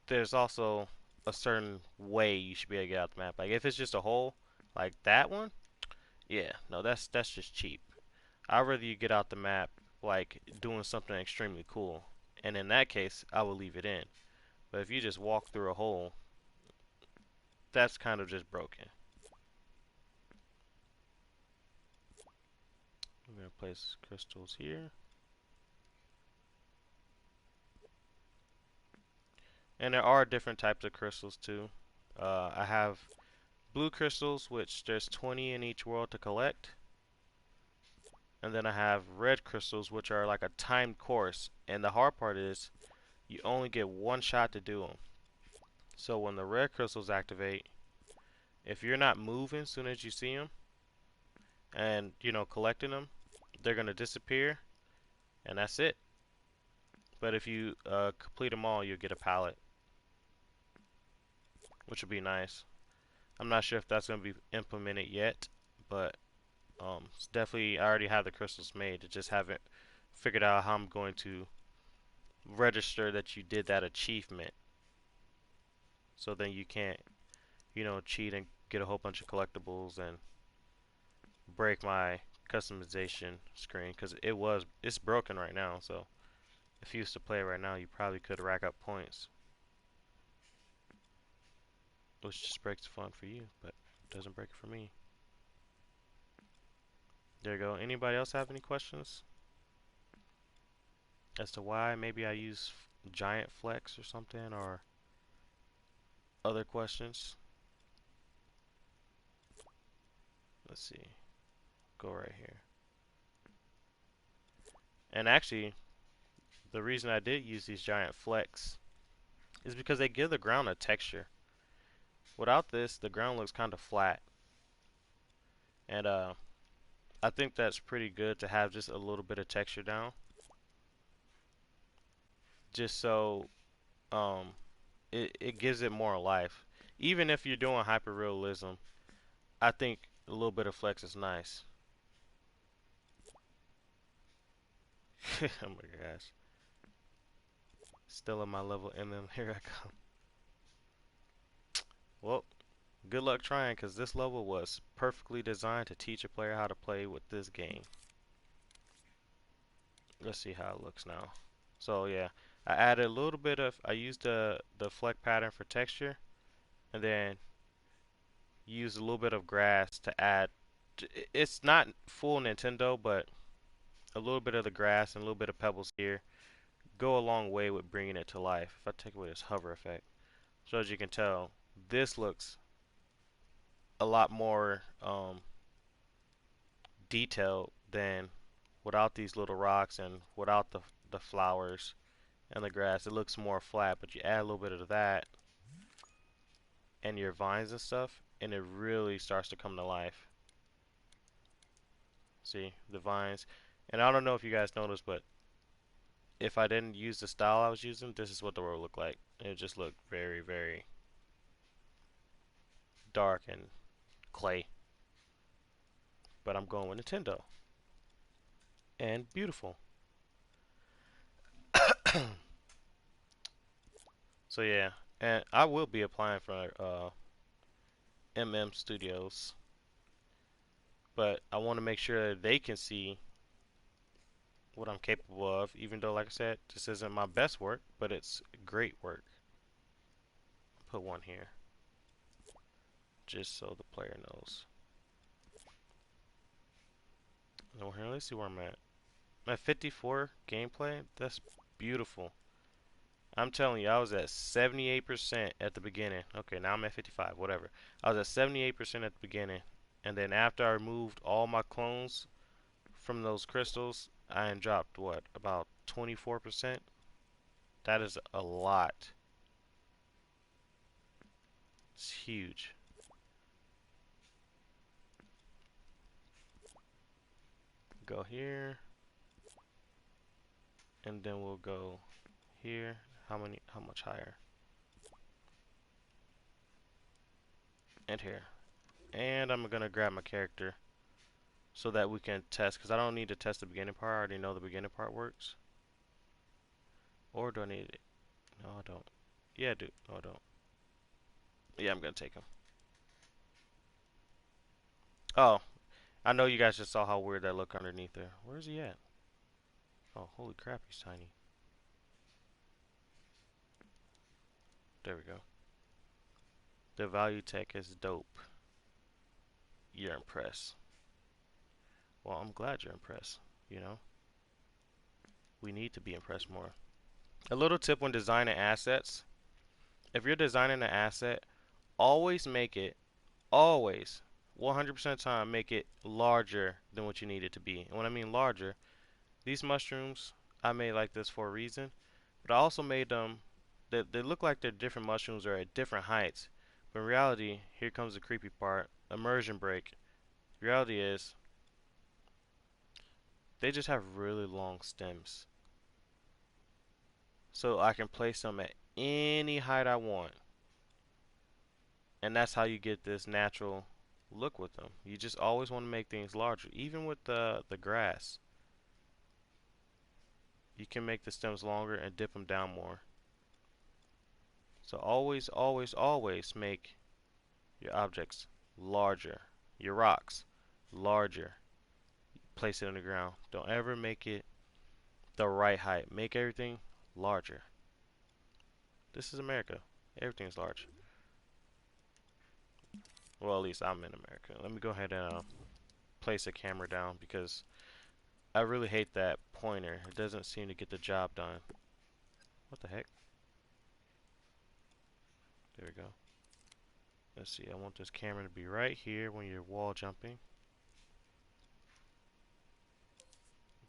there's also a certain way you should be able to get out the map. Like if it's just a hole, like that one, yeah, no, that's just cheap. I'd rather you get out the map like doing something extremely cool, and in that case, I will leave it in. But if you just walk through a hole, that's kind of just broken. I'm gonna place crystals here. And there are different types of crystals too. I have blue crystals, which there's 20 in each world to collect. And then I have red crystals, which are like a timed course. And the hard part is you only get one shot to do them. So when the red crystals activate, if you're not moving as soon as you see them and collecting them, they're gonna disappear, and that's it. But if you complete them all, you'll get a pallet, which would be nice. I'm not sure if that's gonna be implemented yet, but it's definitely I already have the crystals made. I just haven't figured out how I'm going to register that you did that achievement, so then you can't cheat and get a whole bunch of collectibles and break my customization screen because it's broken right now. So if you used to play right now, you probably could rack up points, which just breaks the fun for you, but doesn't break it for me. There you go. Anybody else have any questions as to why maybe I use giant flex or something, or other questions? Let's see. Go right here. And actually, the reason I did use these giant flecks is because they give the ground a texture. Without this, the ground looks kind of flat. And I think that's pretty good to have just a little bit of texture down. Just so um, it gives it more life. Even if you're doing hyperrealism, I think a little bit of flex is nice. Oh my gosh. Still in my level MM. Here I come. Well, good luck trying, because this level was perfectly designed to teach a player how to play with this game. Let's see how it looks now. So yeah, I added a little bit of, I used the fleck pattern for texture, and then used a little bit of grass to add. It's not full Nintendo, but a little bit of the grass and a little bit of pebbles here go a long way with bringing it to life. If I take away this hover effect, so as you can tell, this looks a lot more detailed than without these little rocks and without the flowers and the grass. It looks more flat, but you add a little bit of that and your vines and stuff, and it really starts to come to life. See the vines, and I don't know if you guys noticed, but if I didn't use the style I was using, this is what the world looked like. It just looked very, very dark and clay. But I'm going with Nintendo and beautiful. So yeah, and I will be applying for MM Studios, but I want to make sure that they can see what I'm capable of, even though, like I said, this isn't my best work, but it's great work. Put one here, just so the player knows. No, here, let's see where I'm at. I'm at 54 gameplay. That's beautiful. I'm telling you, I was at 78% at the beginning. Okay, now I'm at 55, whatever. I was at 78% at the beginning, and then after I removed all my clones from those crystals, I dropped what, about 24%? That is a lot. It's huge. Go here, and then we'll go here. How much higher? And here. And I'm gonna grab my character so that we can test, because I don't need to test the beginning part. I already know the beginning part works. Or do I need it? No, I don't. Yeah, I do. No, I don't. Yeah, I'm gonna take him. Oh, I know you guys just saw how weird that looked underneath there. Where is he at? Oh, holy crap, he's tiny. There we go. The value tech is dope. You're impressed. Well, I'm glad you're impressed. You know, we need to be impressed more. A little tip when designing assets. If you're designing an asset, always make it, always, 100% of the time, make it larger than what you need it to be. And when I mean larger, these mushrooms, I made like this for a reason. But I also made them, they look like they're different mushrooms or at different heights. But in reality, here comes the creepy part, immersion break. The reality is, they just have really long stems. So I can place them at any height I want. And that's how you get this natural look with them. You just always want to make things larger. Even with the grass, you can make the stems longer and dip them down more. So always, always, always make your objects larger. Your rocks larger. Place it on the ground. Don't ever make it the right height. Make everything larger. This is America. Everything's large. Well, at least I'm in America. Let me go ahead and place a camera down because I really hate that pointer. It doesn't seem to get the job done. What the heck? There we go. Let's see. I want this camera to be right here when you're wall jumping.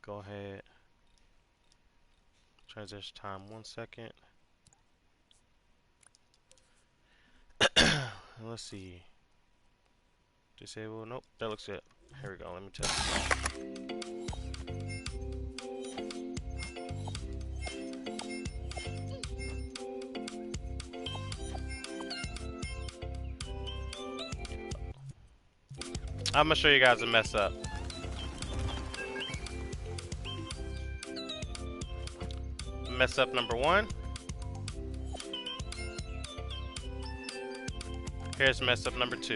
Go ahead. Transition time 1 second. Let's see. Disable. Nope. That looks good. Here we go. Let me test. I'm gonna show you guys a mess up. Mess up number 1. Here's mess up number 2.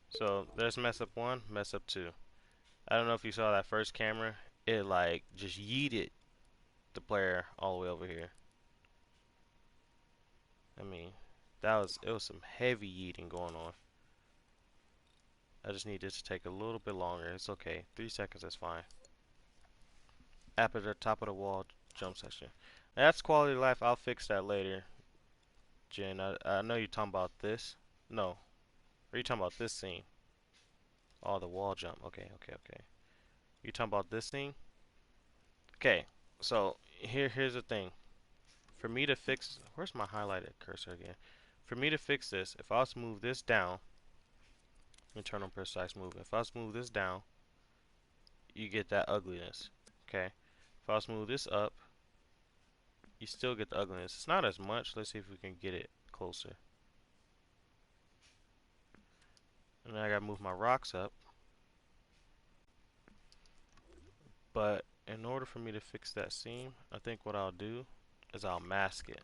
So there's mess up 1, mess up 2. I don't know if you saw that first camera. It like just yeeted the player all the way over here. I mean, it was some heavy yeeting going on. I just need this to take a little bit longer. It's okay. 3 seconds, that's fine. Up at the top of the wall jump section. That's quality of life. I'll fix that later. Jen, I know you're talking about this. No. Are you talking about this scene? Oh, the wall jump. Okay. You talking about this scene? Okay. So here's the thing. For me to fix, where's my highlighted cursor again? For me to fix this, if I was to move this down, internal precise movement. If I was to move this down, you get that ugliness. Okay. If I was to move this up, you still get the ugliness. It's not as much. Let's see if we can get it closer. And then I gotta move my rocks up. But in order for me to fix that seam, I think what I'll do is I'll mask it.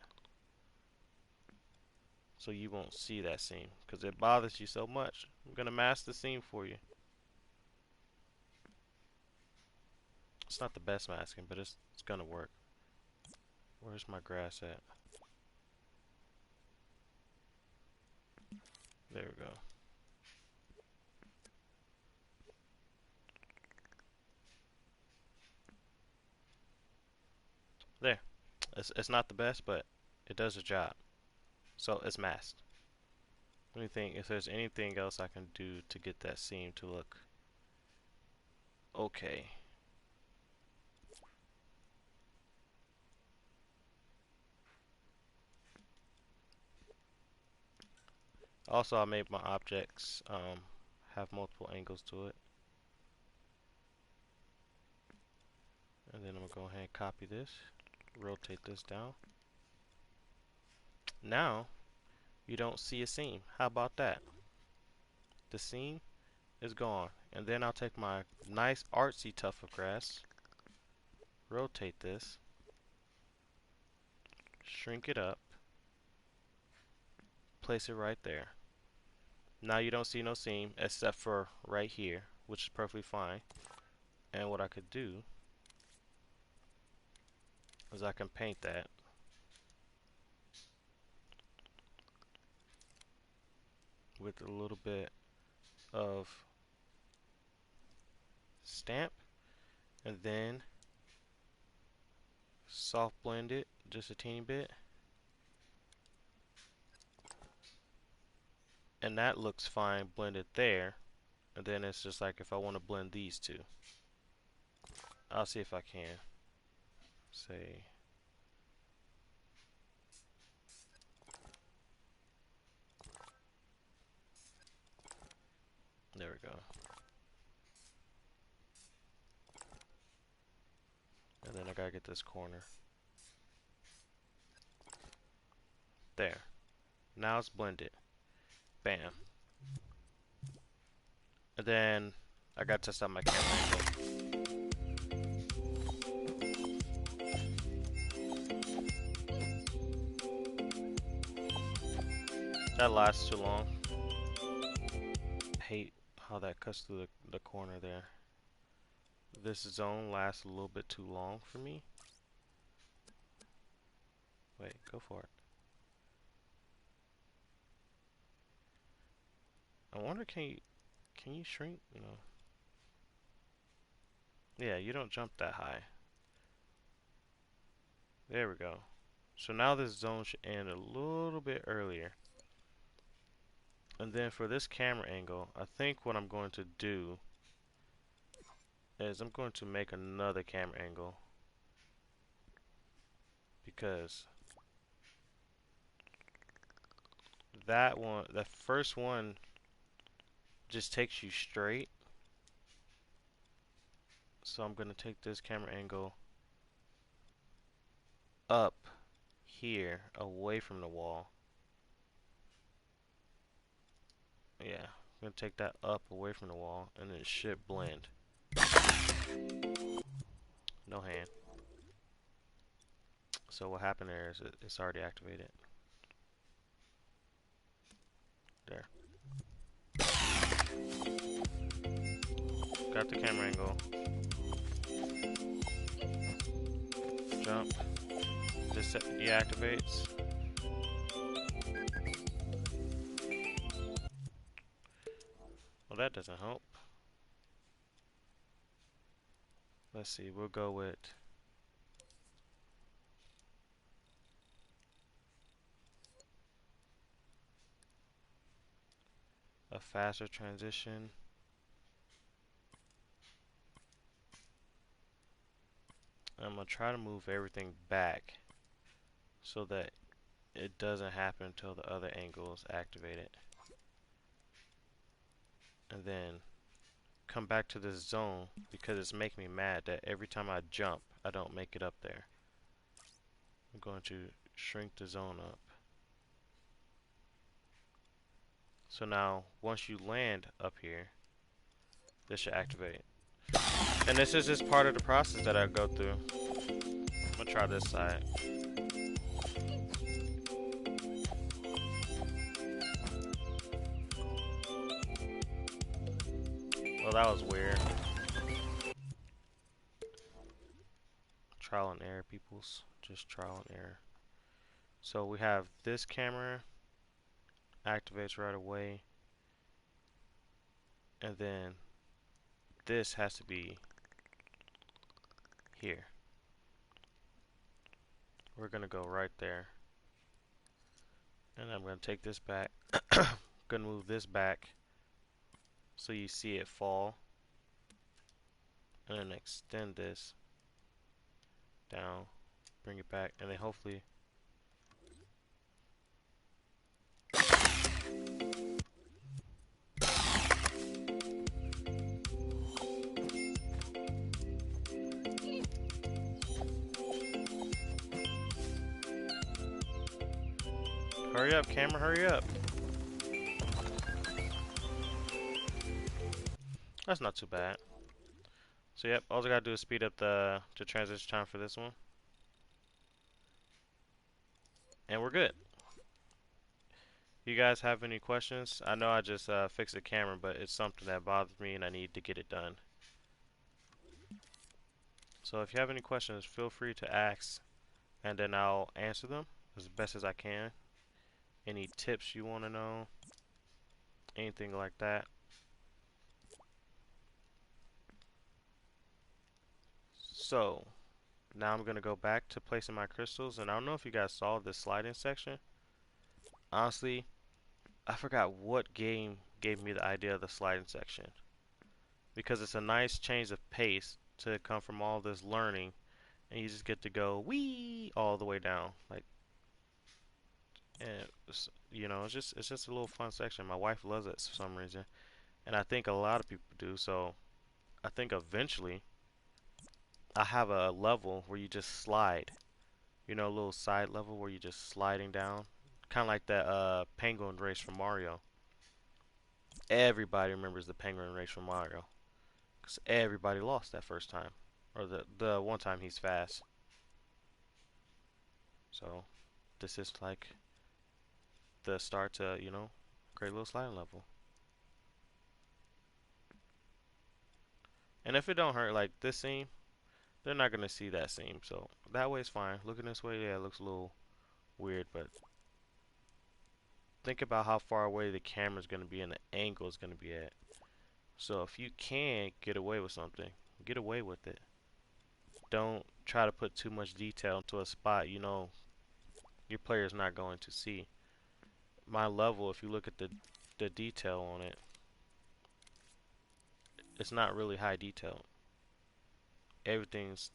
So you won't see that seam because it bothers you so much. I'm gonna mask the seam for you. It's not the best masking, but it's gonna work. Where's my grass at? There we go. There. It's not the best, but it does the job. So it's masked. Let me think if there's anything else I can do to get that seam to look okay. Also, I made my objects have multiple angles to it. And then I'm going to go ahead and copy this, rotate this down. Now, you don't see a seam. How about that? The seam is gone. And then I'll take my nice artsy tuft of grass, rotate this, shrink it up, place it right there. Now you don't see no seam except for right here, which is perfectly fine. And what I could do is I can paint that with a little bit of stamp and then soft blend it just a teeny bit, and that looks fine blended there. And then it's just like if I want to blend these two, I'll see if I can say there we go. And then I gotta get this corner there. Now it's blended. Bam. And then I gotta test out my camera angle. That lasts too long. I hate how that cuts through the corner there. This zone lasts a little bit too long for me. Wait, go for it. I wonder, can you shrink? No. Yeah, you don't jump that high. There we go. So now this zone should end a little bit earlier. And then for this camera angle, I think what I'm going to do is I'm going to make another camera angle, because the first one just takes you straight. So I'm going to take this camera angle up here away from the wall. Yeah, I'm going to take that up away from the wall and it should blend. No hand. So what happened there is it's already activated. There. Got the camera angle. Jump. This deactivates. Well, that doesn't help. Let's see, we'll go with a faster transition. I'm going to try to move everything back so that it doesn't happen until the other angle is activated. And then come back to this zone because it's making me mad that every time I jump, I don't make it up there. I'm going to shrink the zone up. So now, once you land up here, this should activate. And this is just part of the process that I go through. I'm gonna try this side. Well, that was weird. Trial and error, peoples. Just trial and error. So we have this camera activates right away. And then this has to be here. We're gonna go right there. And I'm gonna take this back. Gonna move this back so you see it fall. And then extend this down, bring it back, and then hopefully hurry up, camera, hurry up. That's not too bad. So yep, all I gotta do is speed up the transition time for this one. And we're good. You guys have any questions? I know I just fixed the camera, but it's something that bothers me and I need to get it done. So if you have any questions, feel free to ask. and then I'll answer them as best as I can. Any tips you want to know, anything like that. So now I'm gonna go back to placing my crystals, and I don't know if you guys saw this sliding section. Honestly, I forgot what game gave me the idea of the sliding section, because it's a nice change of pace to come from all this learning, and you just get to go wee all the way down, like, and you know, it's just a little fun section. My wife loves it for some reason, and I think a lot of people do. So I think eventually I have a level where you just slide, you know, a little side level where you're just sliding down, kind of like that penguin race from Mario. Everybody remembers the penguin race from Mario, because everybody lost that first time, or the one time he's fast. So this is like the start to, you know, great little sliding level. And if it don't hurt, like this seam, they're not gonna see that seam, so that way is fine. Looking this way, yeah, it looks a little weird, but think about how far away the camera's gonna be and the angle is gonna be at. So if you can get away with something, get away with it. Don't try to put too much detail into a spot you know your player's not going to see. My level, if you look at the detail on it, it's not really high detail. Everything's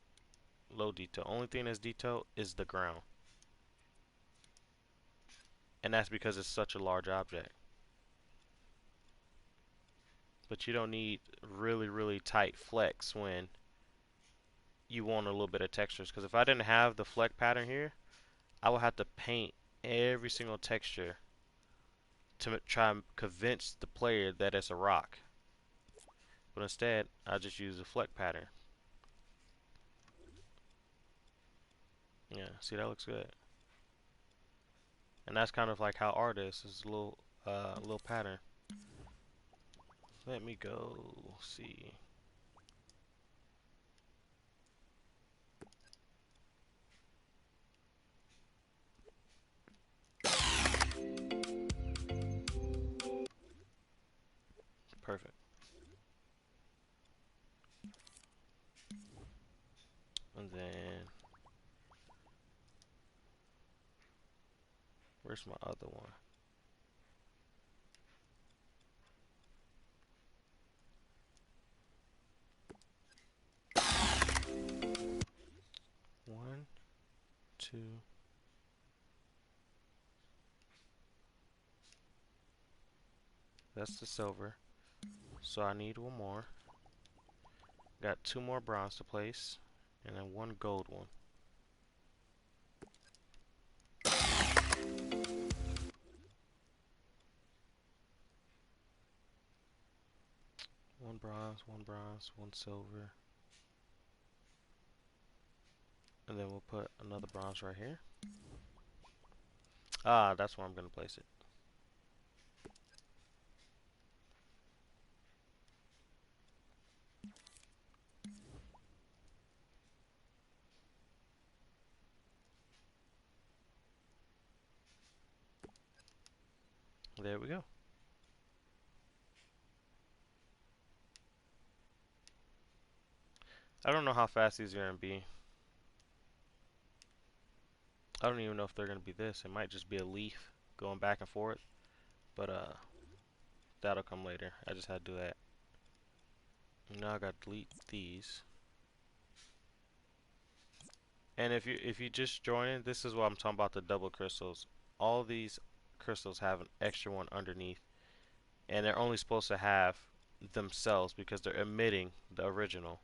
low detail. Only thing that's detailed is the ground. And that's because it's such a large object. But you don't need really, really tight flecks when you want a little bit of textures. Because if I didn't have the fleck pattern here, I would have to paint every single texture to try and convince the player that it's a rock. But instead, I just use the fleck pattern. Yeah, see, that looks good. And that's kind of like how art is a little pattern. Let me go see. Perfect. And then where's my other one? One, two. That's the silver. So I need one more. Got two more bronze to place, and then one gold one. One bronze, one silver. And then we'll put another bronze right here. Ah, that's where I'm going to place it. There we go. I don't know how fast these are going to be. I don't even know if they're going to be this. It might just be a leaf going back and forth. But that'll come later. I just had to do that. Now I got to delete these. And if you just joined, this is what I'm talking about, the double crystals. All these crystals have an extra one underneath, and they're only supposed to have themselves because they're emitting the original.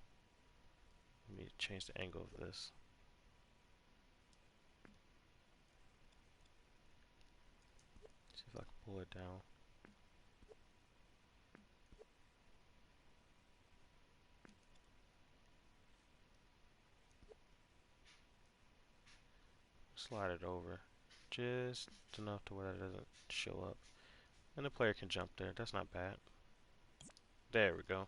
Let me change the angle of this. See if I can pull it down. Slide it over just enough to where it doesn't show up. And the player can jump there. That's not bad. There we go.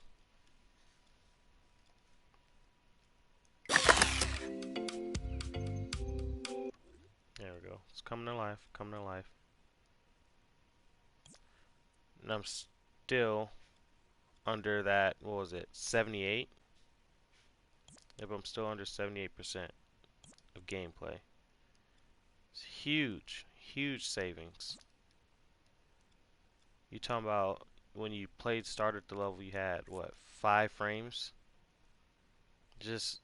go. It's coming to life, coming to life. And I'm still under that, what was it, 78? If I'm still under 78% of gameplay. It's huge, huge savings. You talking about when you started the level, you had what, 5 frames? Just,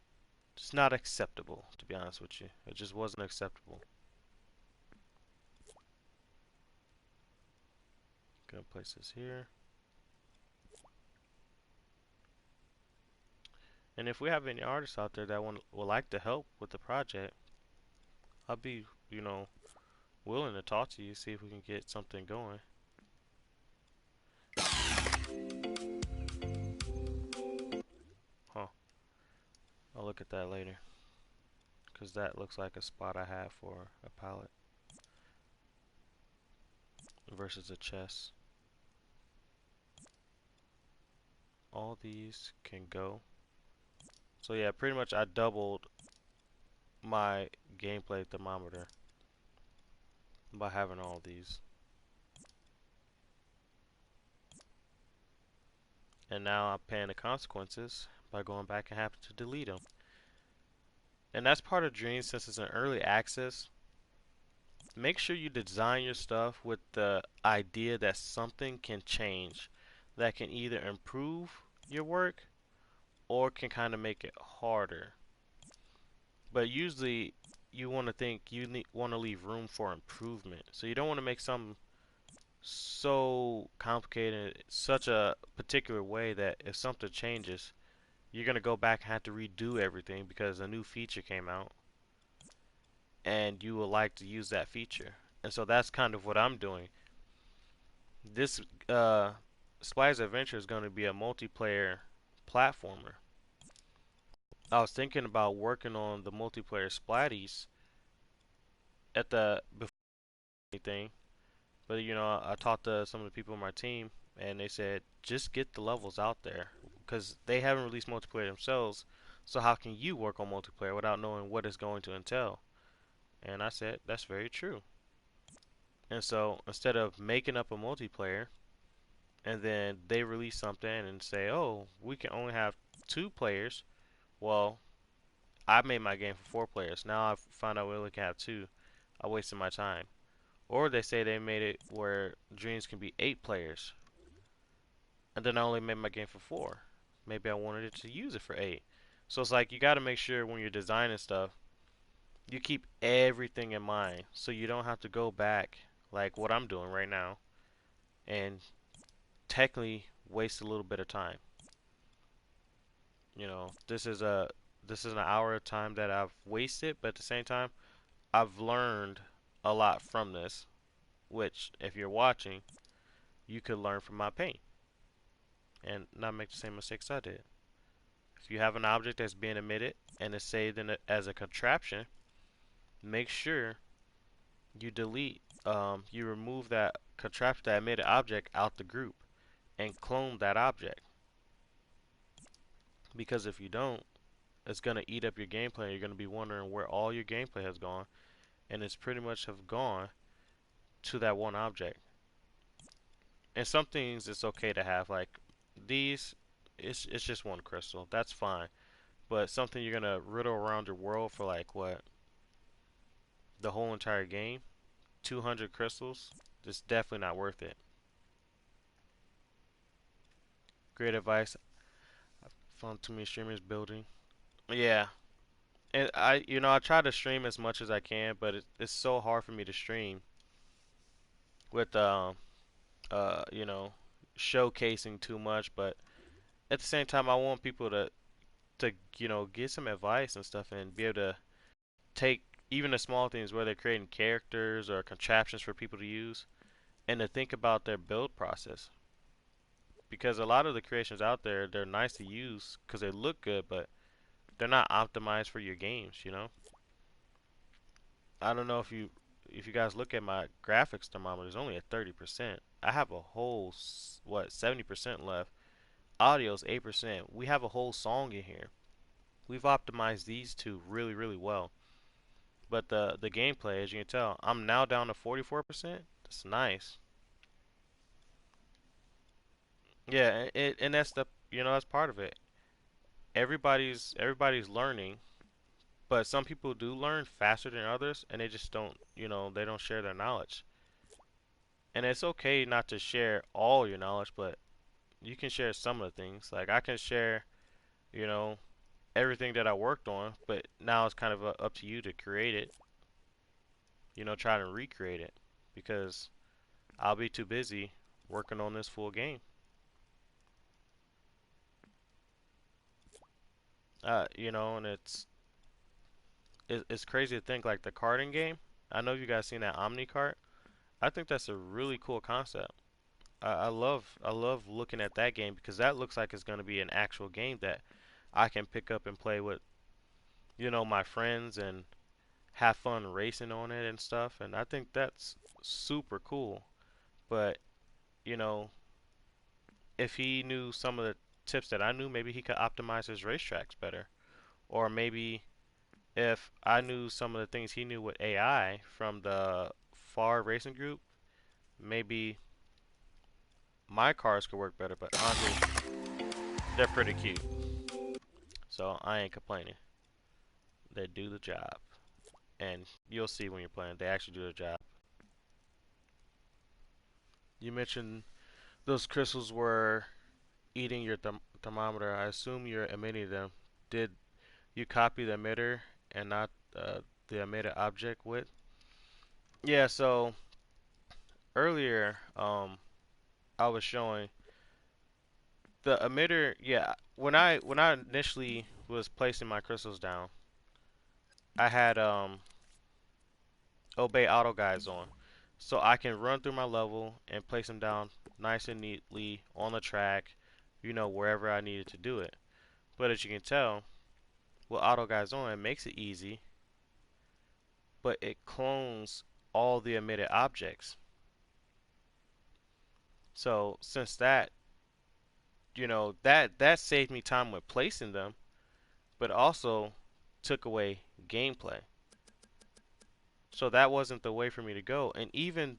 just not acceptable, to be honest with you. It just wasn't acceptable. Gonna place this here. And if we have any artists out there that would like to help with the project, I'll be, willing to talk to you, see if we can get something going. Huh. I'll look at that later. Because that looks like a spot I have for a palette versus a chest. All these can go. So yeah, pretty much I doubled my gameplay thermometer by having all these. And now I'm paying the consequences by going back and having to delete them. And that's part of Dreams, since it's an early access. Make sure you design your stuff with the idea that something can change that can either improve your work or can kind of make it harder. But usually you want to think want to leave room for improvement. So you don't want to make something so complicated, such a particular way that if something changes, you're going to go back and have to redo everything because a new feature came out and you would like to use that feature. And so that's kind of what I'm doing. This Splatty's Adventure is going to be a multiplayer platformer. I was thinking about working on the multiplayer Splatties at the before anything, but I talked to some of the people on my team, and they said just get the levels out there because they haven't released multiplayer themselves. So how can you work on multiplayer without knowing what it's going to entail? And I said that's very true. And so instead of making up a multiplayer and then they release something and say, "Oh, we can only have 2 players," well, I made my game for 4 players. Now I found out we only can have 2. I wasted my time. Or they say they made it where Dreams can be 8 players, and then I only made my game for 4. Maybe I wanted it to use it for 8. So it's like you got to make sure when you're designing stuff, you keep everything in mind, so you don't have to go back like what I'm doing right now and technically waste a little bit of time. This is an hour of time that I've wasted, but at the same time, I've learned a lot from this, which if you're watching, you could learn from my pain and not make the same mistakes I did. If you have an object that's being emitted and is saved as a contraption, make sure you you remove that contraption, that emitted object out the group and clone that object. Because if you don't, it's going to eat up your gameplay. You're going to be wondering where all your gameplay has gone, and it's pretty much have gone to that one object. And some things it's okay to have, like these. It's just one crystal. That's fine. But something you're gonna riddle around your world for like what? The whole entire game? 200 crystals? It's definitely not worth it. Great advice. I found too many streamers building. Yeah. And I try to stream as much as I can, but it's so hard for me to stream with uh, you know, showcasing too much, but at the same time I want people to get some advice and stuff and be able to take even the small things where they're creating characters or contraptions for people to use and to think about their build process. Because a lot of the creations out there, they're nice to use because they look good, but they're not optimized for your games. I don't know if you guys look at my graphics thermometer, it's only at 30%. I have a whole 70% left. Audio's 8%. We have a whole song in here. We've optimized these two really, really well. But the gameplay, as you can tell, I'm now down to 44%. That's nice. Yeah, and that's the that's part of it. Everybody's learning, but some people do learn faster than others, and they just don't they don't share their knowledge. And it's okay not to share all your knowledge, but you can share some of the things. Like I can share, you know, everything that I worked on, but now it's kind of up to you to create it. Try to recreate it because I'll be too busy working on this full game. And it's crazy to think like the karting game. I know you guys seen that Omni Kart. I think that's a really cool concept. I love looking at that game because that looks like it's going to be an actual game that I can pick up and play with my friends and have fun racing on it and stuff. And I think that's super cool. But you know, if he knew some of the tips that I knew, maybe he could optimize his racetracks better. Or maybe if I knew some of the things he knew with AI from the FAR racing group, maybe my cars could work better. But honestly, they're pretty cute, so I ain't complaining. They do the job, and you'll see when you're playing. They actually do the job. You mentioned those crystals were eating your thermometer. I assume you're emitting them. Did you copy the emitter and not the emitted object with? Yeah. So earlier, I was showing the emitter. Yeah. When I initially was placing my crystals down, I had obey auto guides on, so I can run through my level and place them down nice and neatly on the track, wherever I needed to do it. But as you can tell, with auto guides on, it makes it easy, but it clones all the emitted objects. So since that, that saved me time with placing them, but also took away gameplay. So that wasn't the way for me to go. And even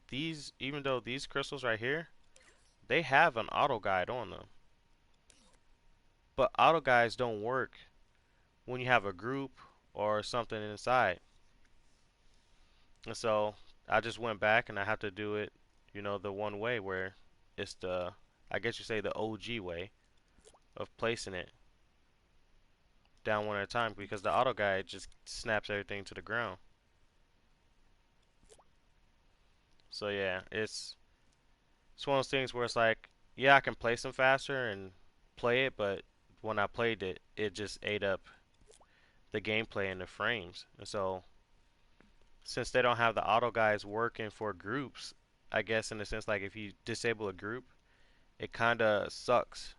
though these crystals right here, they have an auto guide on them, but auto guides don't work when you have a group or something inside. And so I just went back and I have to do it, the one way where it's I guess you say the OG way of placing it down one at a time because the auto guide just snaps everything to the ground. So yeah, it's one of those things where it's like, yeah, I can place them faster and play it, but when I played it, it just ate up the gameplay and the frames. And so since they don't have the auto guides working for groups, I guess in a sense like if you disable a group, it kind of sucks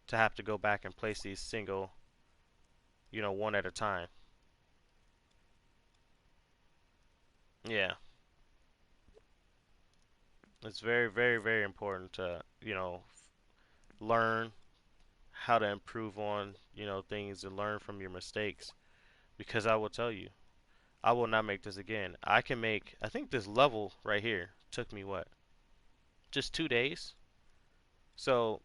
to have to go back and place these single, one at a time. Yeah, it's very, very, very important to, learn how to improve on, things and learn from your mistakes. Because I will tell you, I will not make this again. I think this level right here took me what? Just 2 days? So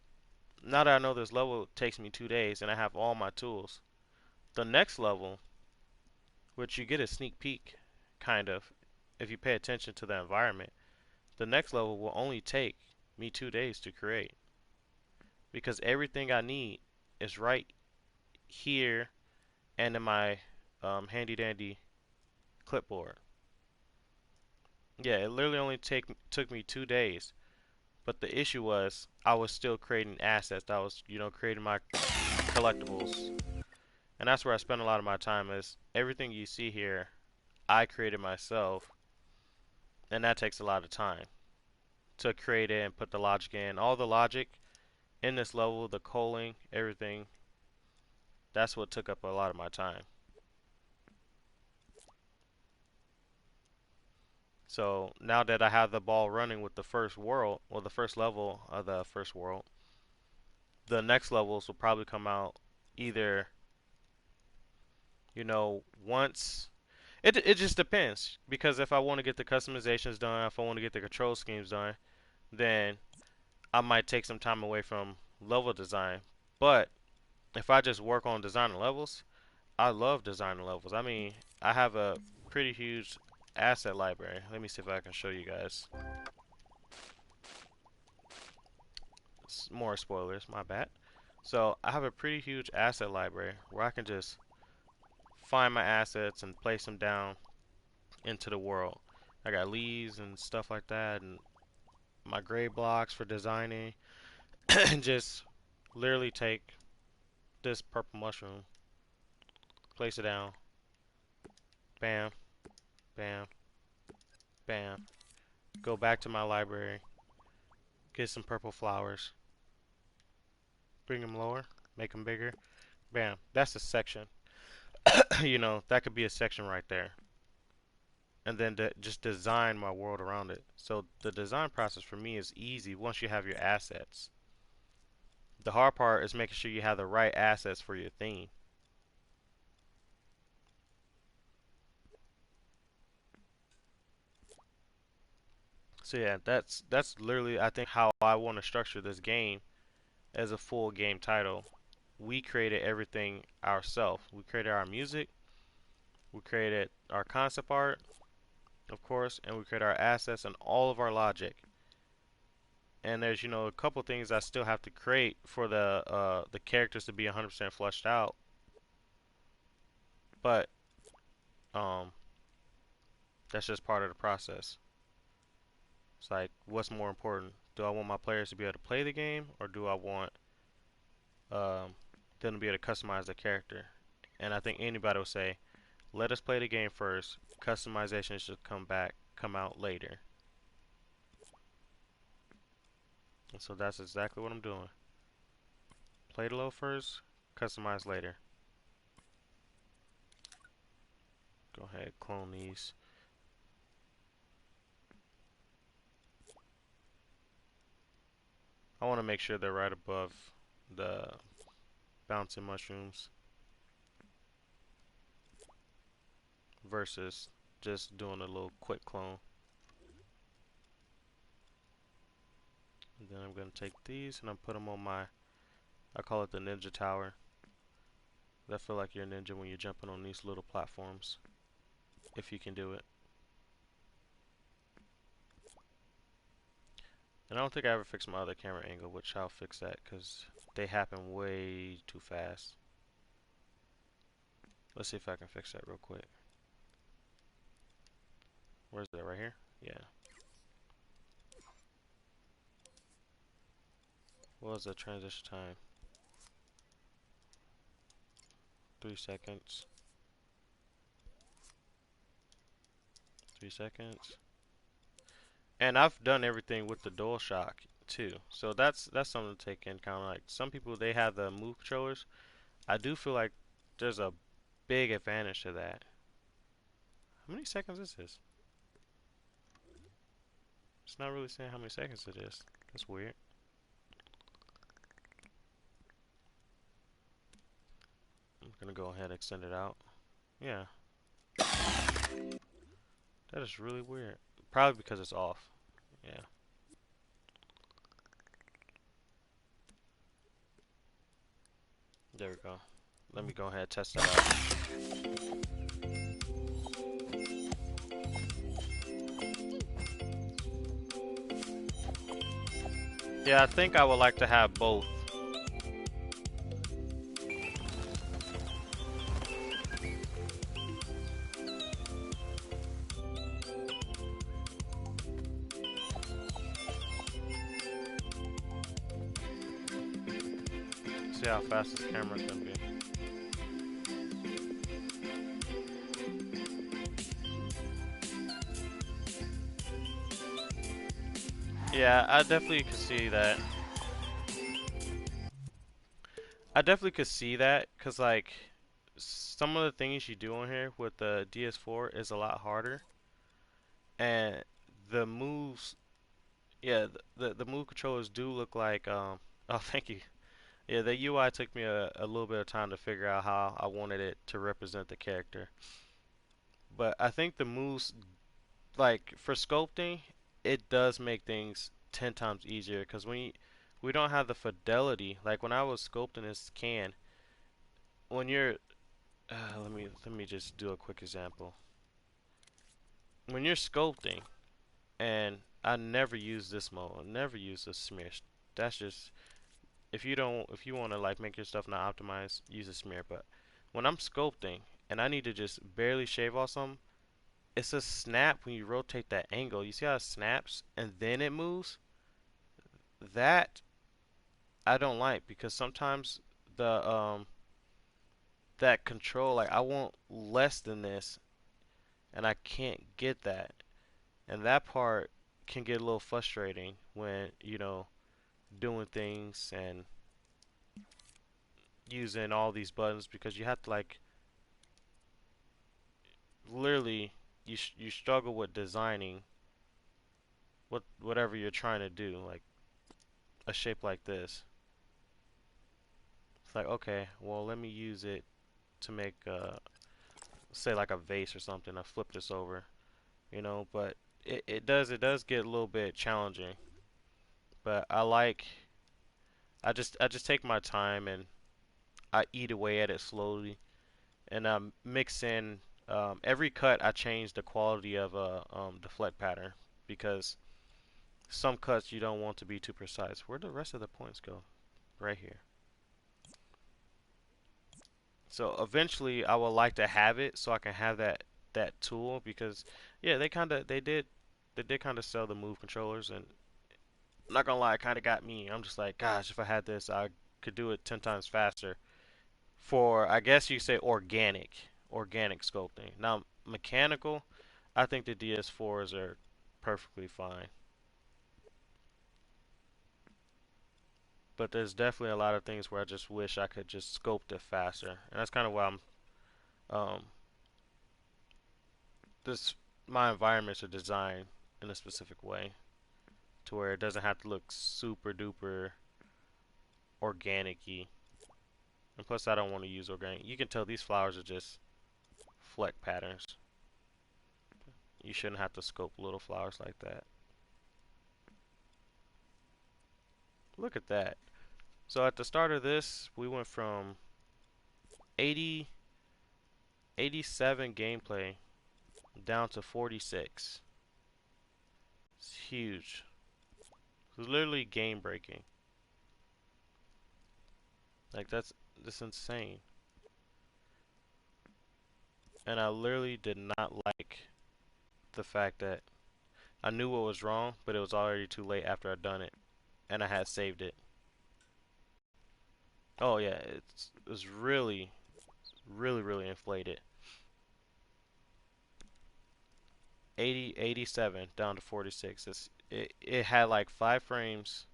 now that I know this level takes me 2 days and I have all my tools, the next level, which you get a sneak peek, kind of, if you pay attention to the environment, the next level will only take me 2 days to create because everything I need is right here and in my handy dandy clipboard. Yeah, it literally only took me 2 days, but the issue was I was still creating assets. I was, creating my collectibles, and that's where I spend a lot of my time. Is everything you see here, I created myself, and that takes a lot of time to create it and put the logic in. All the logic in this level, the calling, everything, that's what took up a lot of my time. So now that I have the ball running with the first world, or the first level of the first world, the next levels will probably come out either, once. It just depends because if I want to get the customizations done, if I want to get the control schemes done, then I might take some time away from level design. But if I just work on designing levels, I love designing levels. I mean, I have a pretty huge asset library. Let me see if I can show you guys. More spoilers, my bad. So I have a pretty huge asset library where I can just find my assets and place them down into the world. I got leaves and stuff like that, and my gray blocks for designing, and just literally take this purple mushroom, place it down, bam, bam, bam. Go back to my library, get some purple flowers, bring them lower, make them bigger, bam. That's a section. That could be a section right there. And then just design my world around it. So the design process for me is easy once you have your assets. The hard part is making sure you have the right assets for your theme. So yeah, that's literally I think how I want to structure this game as a full game title. We created everything ourselves. We created our music, we created our concept art, of course, and we created our assets and all of our logic. And there's a couple things I still have to create for the characters to be 100% fleshed out. But um, that's just part of the process. It's like, what's more important? Do I want my players to be able to play the game, or do I want um, them to be able to customize the character? And I think anybody will say, let us play the game first. Customization should come out later. And so that's exactly what I'm doing. Play the low first, customize later. Go ahead, clone these. I want to make sure they're right above the bouncing mushrooms versus just doing a little quick clone. And then I'm going to take these and I'm put them on I call it the ninja tower. I feel like you're a ninja when you're jumping on these little platforms, if you can do it. And I don't think I ever fixed my other camera angle, which I'll fix that because they happen way too fast. Let's see if I can fix that real quick. Where's that? Right here? Yeah. What was the transition time? 3 seconds. 3 seconds. And I've done everything with the DualShock too. So that's something to take in account. Like some people they have the move controllers. I do feel like there's a big advantage to that. How many seconds is this? It's not really saying how many seconds it is. That's weird. I'm gonna go ahead and extend it out. Yeah, that is really weird. Probably because it's off. Yeah. There we go. Let me go ahead and test that out. Yeah, I think I would like to have both. See how fast this camera can be. Yeah, I definitely could see that. I definitely could see that because like some of the things you do on here with the DS4 is a lot harder, and the moves, yeah, the move controllers do look like Oh, thank you. Yeah, the UI took me a little bit of time to figure out how I wanted it to represent the character, but I think the moves, like for sculpting, it does make things 10 times easier because we don't have the fidelity. Like when I was sculpting this can, when you're let me just do a quick example. When you're sculpting, and I never use this mode, never use the smear. That's just if you want to like make your stuff not optimized, use a smear. But when I'm sculpting and I need to just barely shave off some, it's a snap when you rotate that angle. You see how it snaps and then it moves? That I don't like because sometimes the that control, like I want less than this and I can't get that. And that part can get a little frustrating when, doing things and using all these buttons because you have to like literally you struggle with designing whatever you're trying to do, like a shape like this. It's like, okay, well, let me use it to make say like a vase or something. I flip this over, but it does get a little bit challenging. But I just take my time and I eat away at it slowly and mix in every cut. I change the quality of the fleck pattern because some cuts you don't want to be too precise. Where'd the rest of the points go? Right here. So eventually I would like to have it so I can have that tool because yeah, they did kind of sell the move controllers, and I'm not gonna lie, it kind of got me. I'm just like, gosh, if I had this, I could do it 10 times faster for, I guess you say, organic sculpting. Now mechanical, I think the DS4s are perfectly fine. But there's definitely a lot of things where I just wish I could just sculpt it faster, and that's kind of why um, this my environments are designed in a specific way to where it doesn't have to look super duper organic-y. And plus, I don't want to use organic. You can tell these flowers are just fleck patterns. You shouldn't have to sculpt little flowers like that. Look at that. So at the start of this, we went from 80, 87 gameplay down to 46. It's huge. It's literally game breaking. Like that's insane. And I literally did not like the fact that I knew what was wrong, but it was already too late after I'd done it, and I had saved it. Oh yeah, it was really, really, really inflated. 80, 87 down to 46. It had like 5 frames,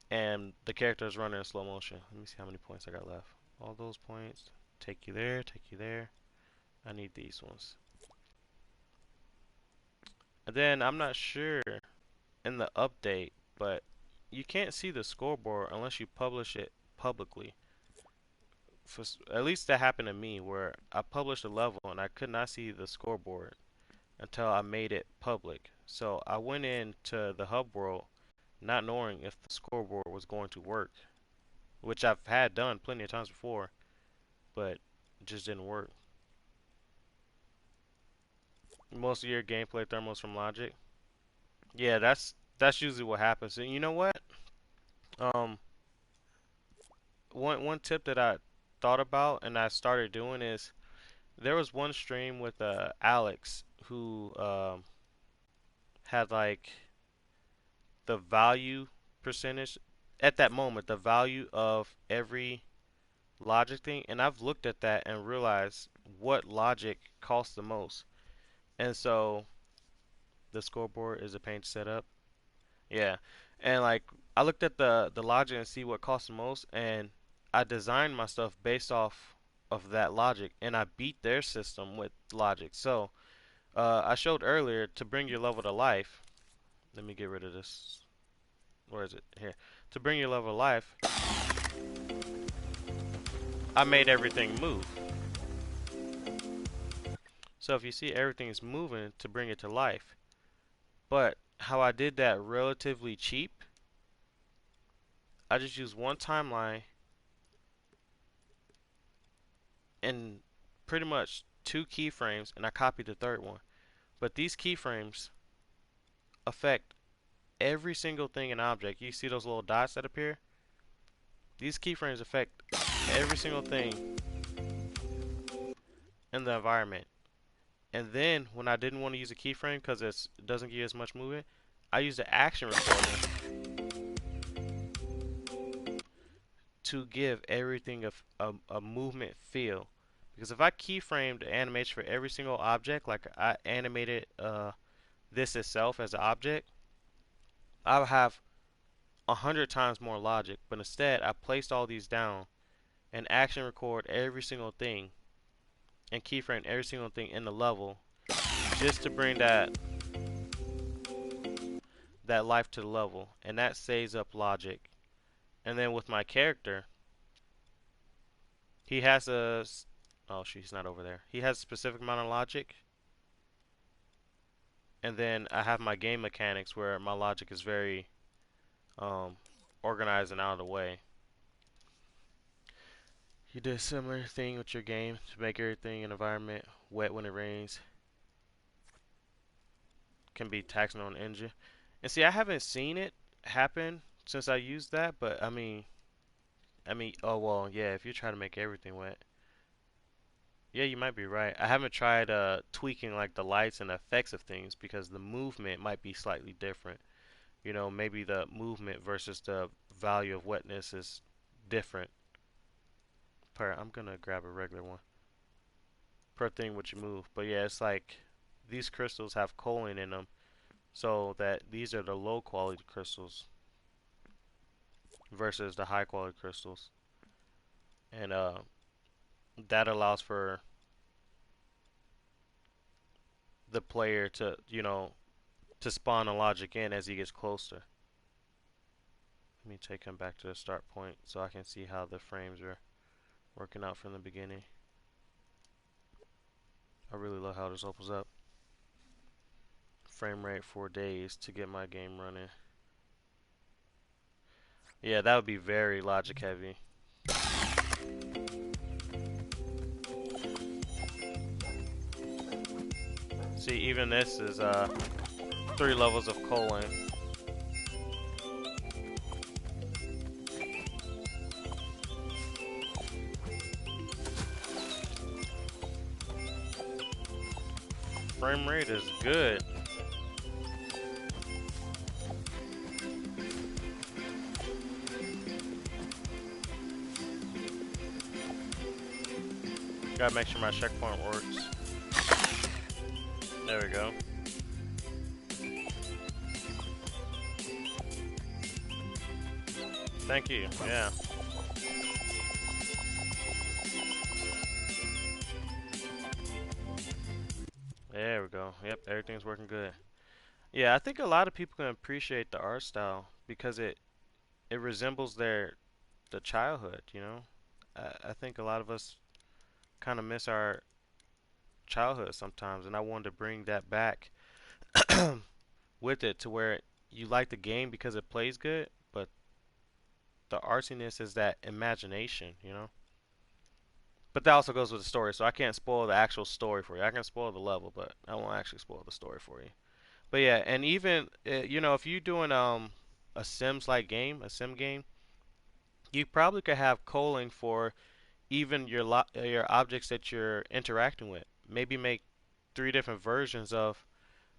and the character is running in slow motion. Let me see how many points I got left. All those points. Take you there, take you there. I need these ones. And then I'm not sure in the update, but you can't see the scoreboard unless you publish it publicly. At least that happened to me where I published a level and I could not see the scoreboard until I made it public. So I went into the hub world not knowing if the scoreboard was going to work, which I've had done plenty of times before, but it just didn't work. Most of your gameplay thermals from Logic. Yeah, that's usually what happens. And you know what? Um, one tip that I thought about and I started doing is there was one stream with Alex who had like the value percentage at that moment, the value of every logic thing, and I've looked at that and realized what logic costs the most. And so the scoreboard is a pain to set up. Yeah. And like I looked at the logic and see what costs the most, and I designed my stuff based off of that logic, and I beat their system with logic. So I showed earlier to bring your level to life. Let me get rid of this. Where is it? Here. To bring your level to life, I made everything move. So if you see, everything is moving to bring it to life. But how I did that relatively cheap, I just used one timeline and pretty much two keyframes, and I copied the third one. But these keyframes affect every single thing in object. You see those little dots that appear? These keyframes affect every single thing in the environment. And then when I didn't want to use a keyframe because it doesn't give you as much movement, I used the action recorder to give everything a movement feel. Because if I keyframed the animation for every single object, like I animated this itself as an object, I would have 100 times more logic. But instead, I placed all these down and action record every single thing and keyframe every single thing in the level just to bring that life to the level, and that saves up logic. And then with my character, he has a oh shoot, he's not over there. He has a specific amount of logic, and then I have my game mechanics where my logic is very um, organized and out of the way. You did a similar thing with your game to make everything in environment wet when it rains. Can be taxing on the engine. And see, I haven't seen it happen since I used that, but I mean, oh well, yeah. If you try to make everything wet, yeah, you might be right. I haven't tried tweaking like the lights and effects of things because the movement might be slightly different. You know, maybe the movement versus the value of wetness is different. I'm gonna grab a regular one per thing which you move. But yeah, it's like these crystals have choline in them, so that these are the low quality crystals versus the high quality crystals, and that allows for the player to to spawn a logic in as he gets closer. Let me take him back to the start point so I can see how the frames are working out from the beginning. I really love how this opens up. Frame rate 4 days to get my game running. Yeah, that would be very logic heavy. See, even this is 3 levels of colon. Frame rate is good. Gotta make sure my checkpoint works. There we go. Thank you. Yeah. There we go. Yep, everything's working good. Yeah, I think a lot of people can appreciate the art style because it resembles the childhood, you know? I think a lot of us kind of miss our childhood sometimes, and I wanted to bring that back with it to where you like the game because it plays good, but the artsiness is that imagination, you know? But that also goes with the story, so I can't spoil the actual story for you. I can spoil the level, but I won't actually spoil the story for you. But yeah, and even if you're doing a Sims like game, a sim game, you probably could have calling for even your objects that you're interacting with. Maybe make 3 different versions of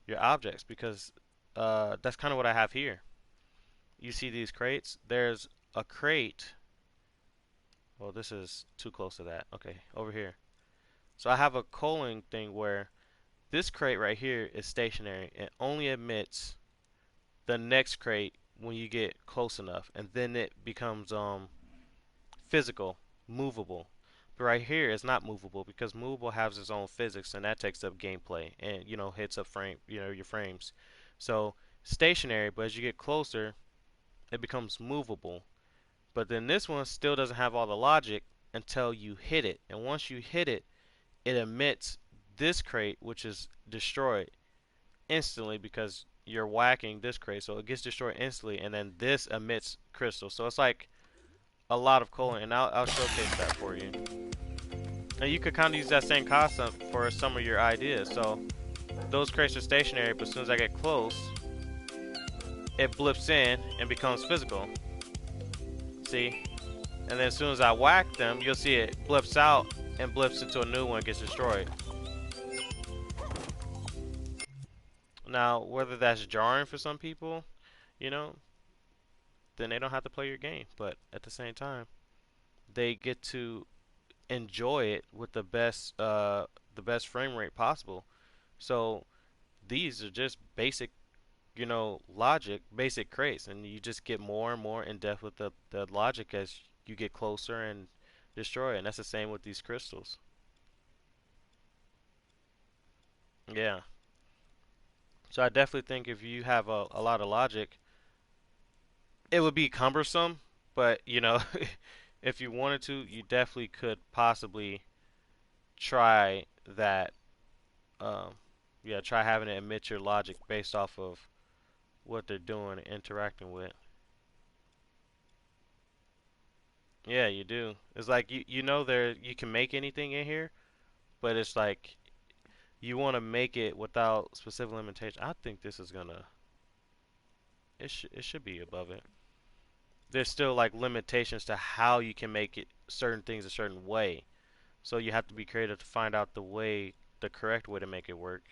your objects because that's kind of what I have here. You see these crates? There's a crate. Well, this is too close to that. Okay, over here. So I have a calling thing where this crate right here is stationary. It only emits the next crate when you get close enough, and then it becomes physical, movable. But right here it's not movable because movable has its own physics, and that takes up gameplay and hits up your frames. So stationary, but as you get closer, it becomes movable. But then this one still doesn't have all the logic until you hit it, and once you hit it, it emits this crate, which is destroyed instantly because you're whacking this crate, so it gets destroyed instantly, and then this emits crystals. So it's like a lot of cooling, and I'll showcase that for you. And you could kind of use that same concept for some of your ideas. So those crates are stationary, but as soon as I get close, it blips in and becomes physical. See? And then as soon as I whack them, you'll see it blips out and blips into a new one and gets destroyed. Now, whether that's jarring for some people, you know, then they don't have to play your game. But at the same time, they get to enjoy it with the best frame rate possible. So these are just basic, logic, basic crates, and you just get more and more in depth with the logic as you get closer and destroy it. And that's the same with these crystals. Yeah. So I definitely think if you have a lot of logic, it would be cumbersome, but if you wanted to, you definitely could possibly try that. Um, yeah, try having it emit your logic based off of what they're doing and interacting with. Yeah, you do. It's like there you can make anything in here, but it's like you want to make it without specific limitation. I think this is gonna it should be above it. There's still like limitations to how you can make it certain things a certain way. So you have to be creative to find out the correct way to make it work.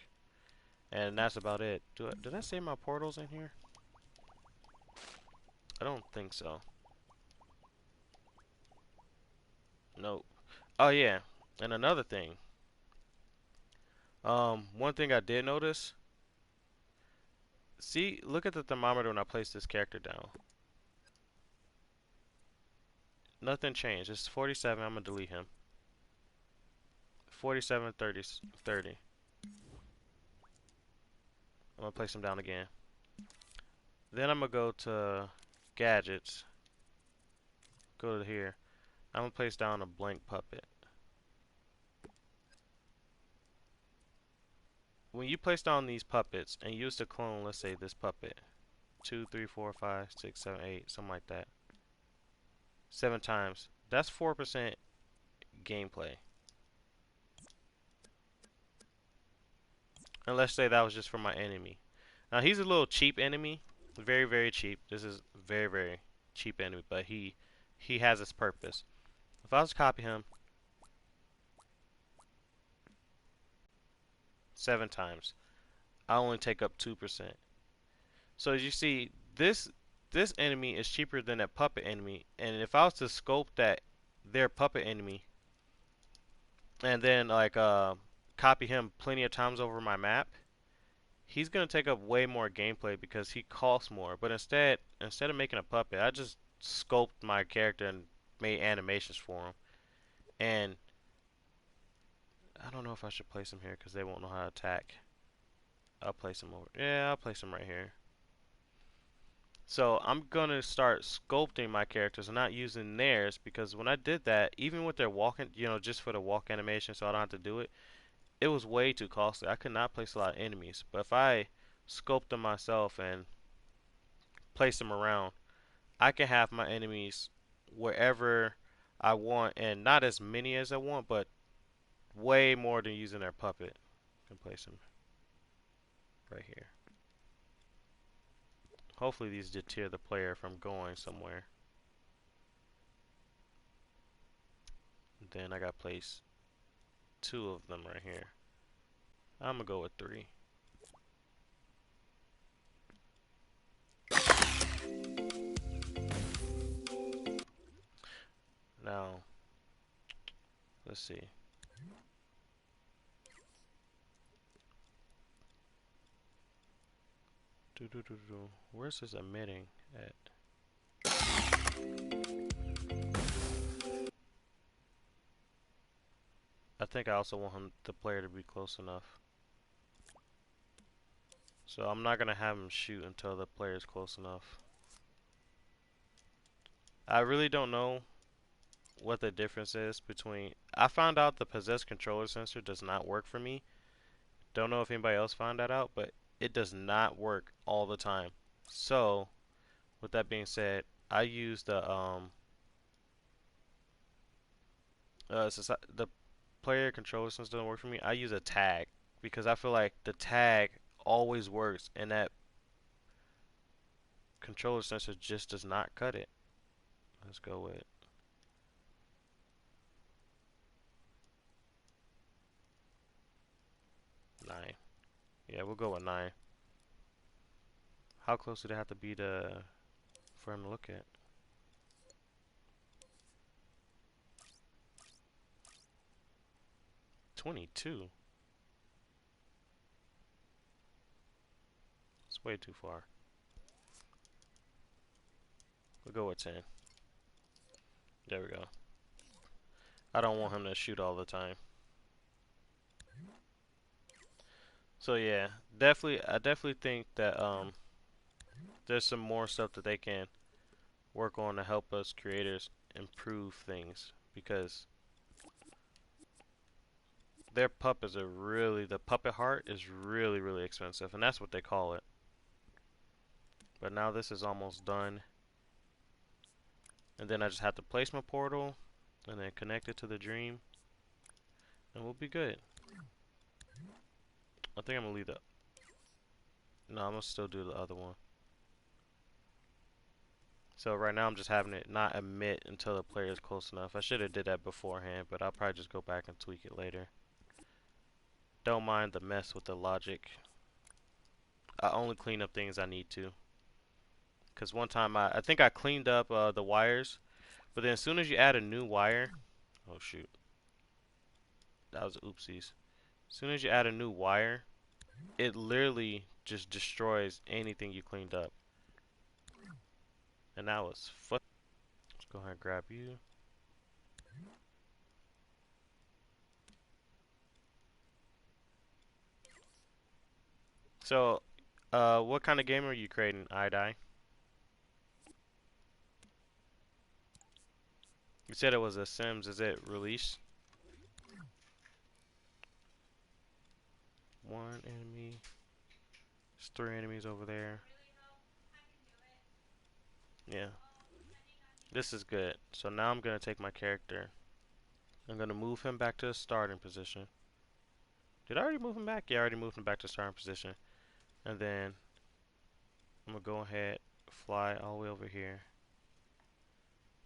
And that's about it. Did I save my portals in here? I don't think so. Nope. Oh yeah. And another thing. One thing I did notice. See, look at the thermometer when I place this character down. Nothing changed. It's 47. I'm gonna delete him. 47, 30, 30. I'm gonna place him down again. Then I'm gonna go to gadgets. Go to here. I'm gonna place down a blank puppet. When you place down these puppets and use to clone, let's say this puppet, 2, 3, 4, 5, 6, 7, 8, something like that, 7 times. That's 4% gameplay. And let's say that was just for my enemy. Now he's a little cheap enemy, very very cheap. This is very very cheap enemy, but he has its purpose. If I was to copy him 7 times, I only take up 2%. So as you see, this enemy is cheaper than that puppet enemy, and if I was to scope their puppet enemy and then like copy him plenty of times over my map, he's gonna take up way more gameplay because he costs more. But instead of making a puppet, I just scoped my character and made animations for him. And I don't know if I should place him here because they won't know how to attack. I'll place him over. Yeah, I'll place him right here. So I'm gonna start sculpting my characters and not using theirs because when I did that, even with their walking, just for the walk animation, so I don't have to do it, it was way too costly. I could not place a lot of enemies. But if I sculpt them myself and place them around, I can have my enemies wherever I want and not as many as I want, but way more than using their puppet. I can place them right here. Hopefully these deter the player from going somewhere. Then I got place 2 of them right here. I'm gonna go with 3. Now, let's see. Where's this emitting at? I think I also want the player to be close enough. So I'm not gonna have him shoot until the player is close enough. I really don't know what the difference is between. I found out the possessed controller sensor does not work for me, Don't know if anybody else found that out, but it does not work all the time. So, with that being said, I use the player controller sense doesn't work for me. I use a tag because I feel like the tag always works, and that controller sensor just does not cut it. Let's go with 9. Yeah, we'll go with 9. How close did it have to be for him to look at? 22. It's way too far. We'll go with 10. There we go. I don't want him to shoot all the time. So yeah, I definitely think that there's some more stuff that they can work on to help us creators improve things, because their puppets are really, the puppet heart is really, really expensive, and that's what they call it. But now this is almost done, and then I just have to place my portal and then connect it to the dream, and we'll be good. I think I'm gonna leave the, no, I'm gonna still do the other one. So right now I'm just having it not emit until the player is close enough. I should have did that beforehand, but I'll probably just go back and tweak it later. Don't mind the mess with the logic. I only clean up things I need to. Because one time I think I cleaned up the wires, but then as soon as you add a new wire, oh shoot, that was oopsies. As soon as you add a new wire, it literally just destroys anything you cleaned up. And that was fuck. Let's go ahead and grab you. So, what kind of game are you creating, iDie? You said it was a Sims. Is it released? One enemy. There's 3 enemies over there. Yeah. This is good. So now I'm going to take my character. I'm going to move him back to the starting position. Did I already move him back? Yeah, I already moved him back to starting position. And then I'm going to go ahead, fly all the way over here.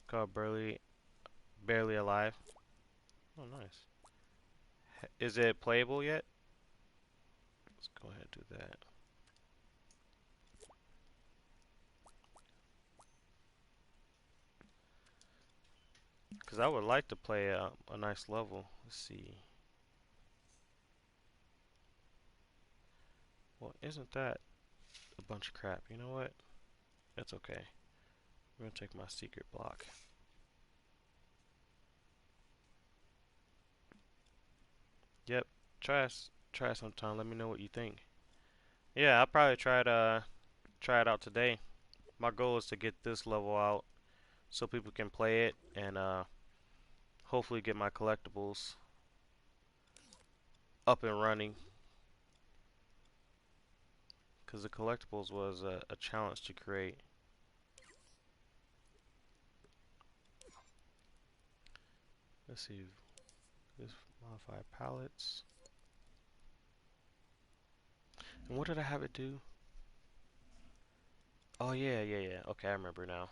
Called Barely Alive. Oh, nice. Is it playable yet? Let's go ahead and do that. Because I would like to play a nice level. Let's see. Well, isn't that a bunch of crap? You know what? That's okay. I'm going to take my secret block. Yep. Try sometime. Let me know what you think. Yeah, I'll probably try it out today. My goal is to get this level out so people can play it, and hopefully get my collectibles up and running. Because the collectibles was a challenge to create. Let's see. This modify palettes. And what did I have it do? Oh yeah. Okay, I remember now.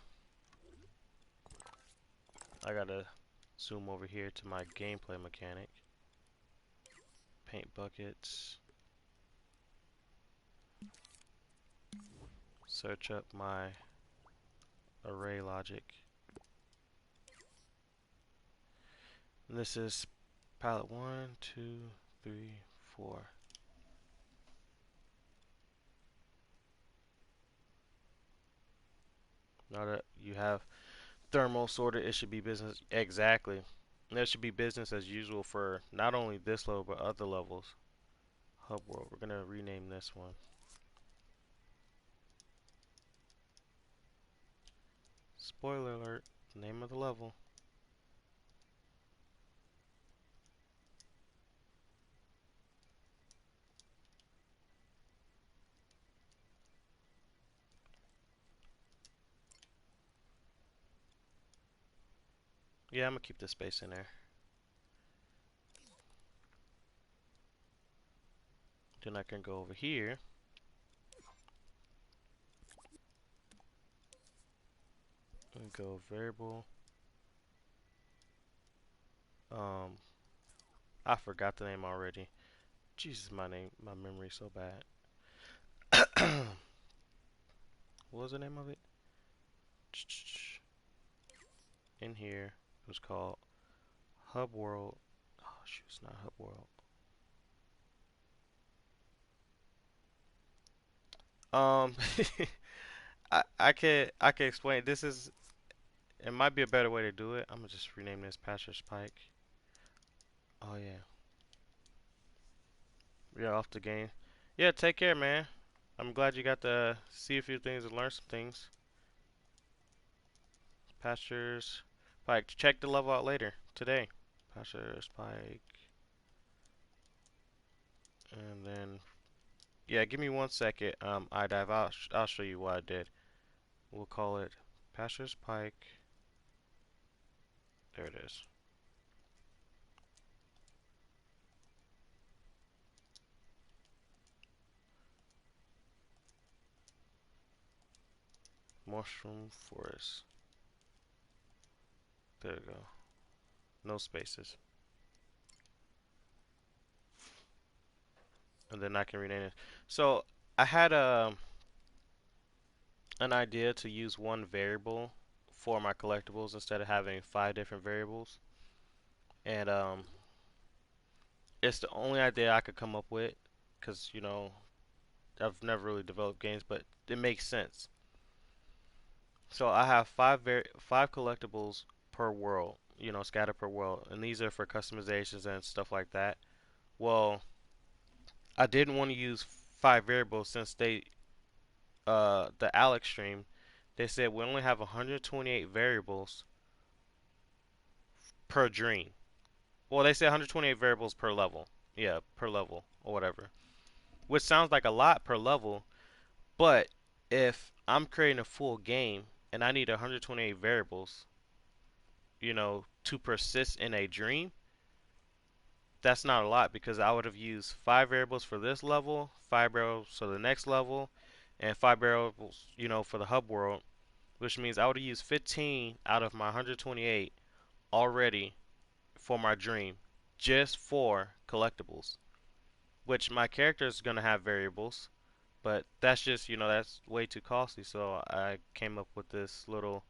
I gotta zoom over here to my gameplay mechanic. Paint buckets. Search up my array logic. And this is palette 1, 2, 3, 4. Now that you have thermal sorted, it should be business. Exactly. And that should be business as usual for not only this level but other levels. Hub world. We're gonna rename this one. Spoiler alert. Name of the level. Yeah, I'm gonna keep the space in there. Then I can go over here and go variable. Um, I forgot the name already. Jesus, my memory's so bad. What was the name of it? In here, it was called Hub World. Oh shoot, it's not Hub World. Um, I can explain. This is it might be a better way to do it. I'm gonna just rename this Pastor's Pike. Oh yeah, we are off the game. Yeah, take care, man. I'm glad you got to see a few things and learn some things. Pastor's Pike. Check the level out later today. Pastor's Pike, and then yeah, give me 1 second. I dive. I'll show you what I did. We'll call it Pastor's Pike. There it is. Mushroom Forest. There we go. No spaces. And then I can rename it. So I had an idea to use one variable for my collectibles instead of having 5 different variables. And it's the only idea I could come up with because I've never really developed games, but it makes sense. So I have five collectibles per world, scattered per world, and these are for customizations and stuff like that. Well, I didn't want to use 5 variables since the Alex stream, they said we only have 128 variables per dream. Well, they said 128 variables per level. Yeah, per level or whatever. Which sounds like a lot per level, but if I'm creating a full game and I need 128 variables, to persist in a dream, that's not a lot because I would have used 5 variables for this level, 5 variables for the next level, and 5 variables, for the hub world, which means I would have used 15 out of my 128 already for my dream, just for collectibles. Which my character is gonna have variables, but that's just that's way too costly. So I came up with this little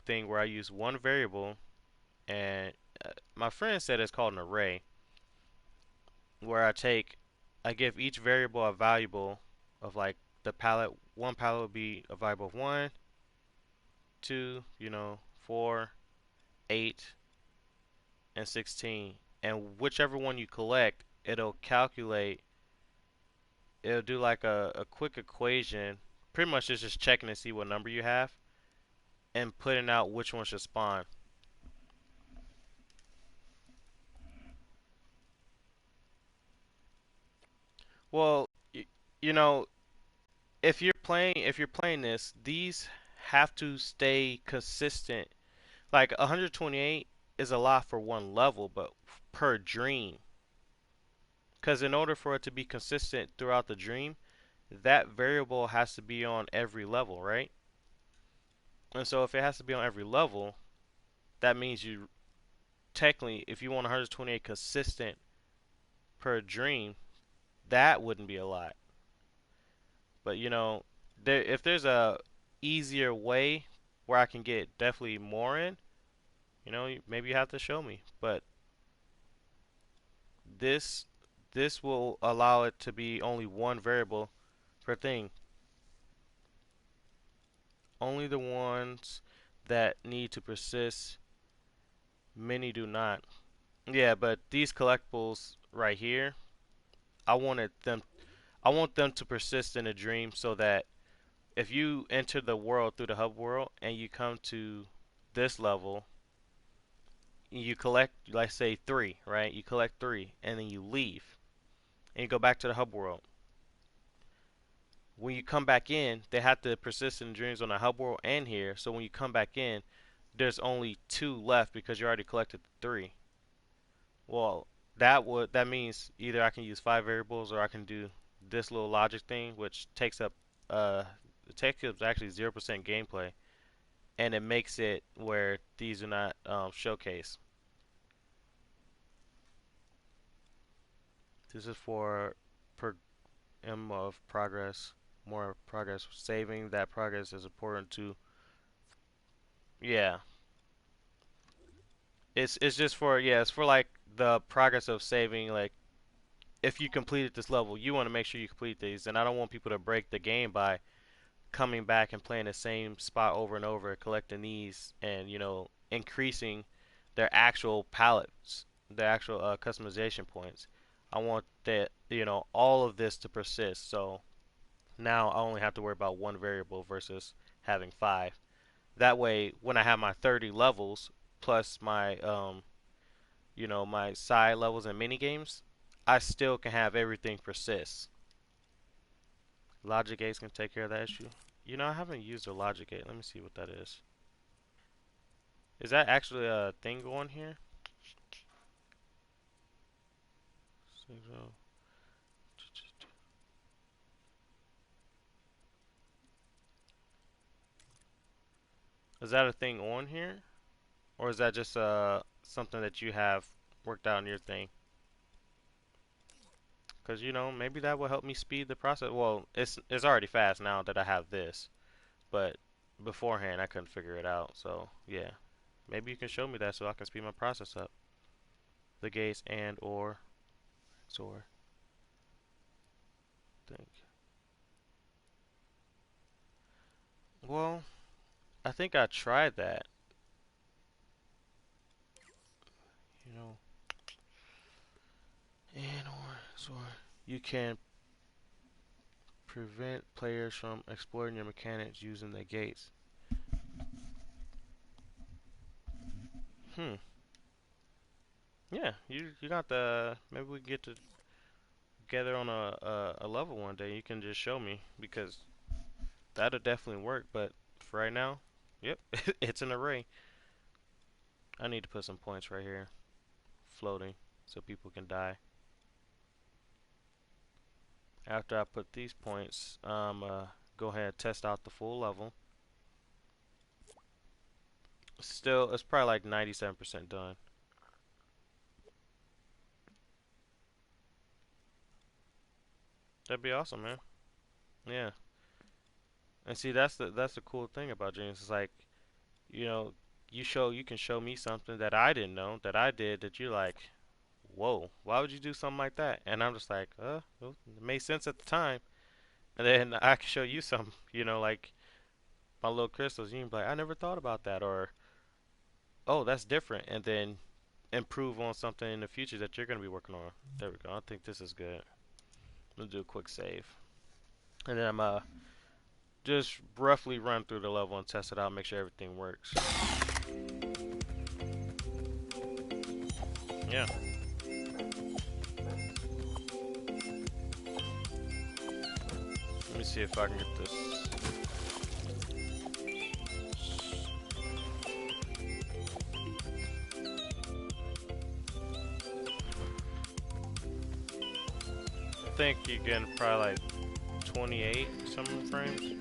thing where I use one variable, and my friend said it's called an array, where I give each variable a valuable of like the palette. One palette would be a valuable of 1, 2, 4, 8, and 16. And whichever one you collect, it'll do like a quick equation. Pretty much it's just checking to see what number you have and putting out which one should spawn. Well, you know, if you're playing this, these have to stay consistent. Like 128 is a lot for one level, but per dream. Because in order for it to be consistent throughout the dream, that variable has to be on every level, right? And so if it has to be on every level, that means you technically, if you want 128 consistent per dream, that wouldn't be a lot. But if there's a easier way where I can get definitely more in, maybe you have to show me. But this this will allow it to be only one variable per thing. Only the ones that need to persist, many do not. Yeah, but these collectibles right here, I wanted them I want them to persist in a dream so that if you enter the world through the hub world and you come to this level, you collect, like say 3, right? You collect 3 and then you leave and you go back to the hub world. When you come back in, they have to persist in dreams on the hub world and here. So when you come back in, there's only 2 left because you already collected 3. Well, that means either I can use 5 variables or I can do this little logic thing, which takes up uh it takes up actually 0% gameplay, and it makes it where these are not showcased. This is for per m of progress, more progress. Saving that progress is important to. Yeah, it's just for, yeah, it's for like the progress of saving. Like if you completed this level, you want to make sure you complete these, and I don't want people to break the game by coming back and playing the same spot over and over, collecting these, and increasing their actual palettes, their actual customization points. I want that all of this to persist. So now I only have to worry about one variable versus having 5. That way, when I have my 30 levels plus my my side levels and mini games, I still can have everything persist. Logic gates can take care of that issue. I haven't used a logic gate. Let me see what that is. Is that actually a thing going here? Is that a thing on here? Or is that just something that you have worked out in your thing? Because maybe that will help me speed the process. Well, it's already fast now that I have this, but beforehand I couldn't figure it out. So yeah, maybe you can show me that so I can speed my process up. The gates and or XOR. Think. Well, I think I tried that. You know, and or XOR. You can prevent players from exploring your mechanics using the gates. Hmm. Yeah, you got the. Maybe we can get together on a level one day. You can just show me because that'll definitely work. But for right now, yep, it's an array. I need to put some points right here, floating, so people can die. After I put these points, go ahead and test out the full level. Still, it's probably like 97% done. That'd be awesome, man. Yeah. And see, that's the cool thing about Dreams. It's like, you know, you can show me something that I didn't know that I did that you're like, whoa, why would you do something like that? And I'm just like, well, it made sense at the time. And then I can show you some, like my little crystals. You can be like, I never thought about that, or oh, that's different, and then improve on something in the future that you're gonna be working on. There we go. I think this is good. Let's do a quick save, and then I'm just roughly run through the level and test it out, make sure everything works. Yeah. Let me see if I can get this. I think you get probably like 28 some frames.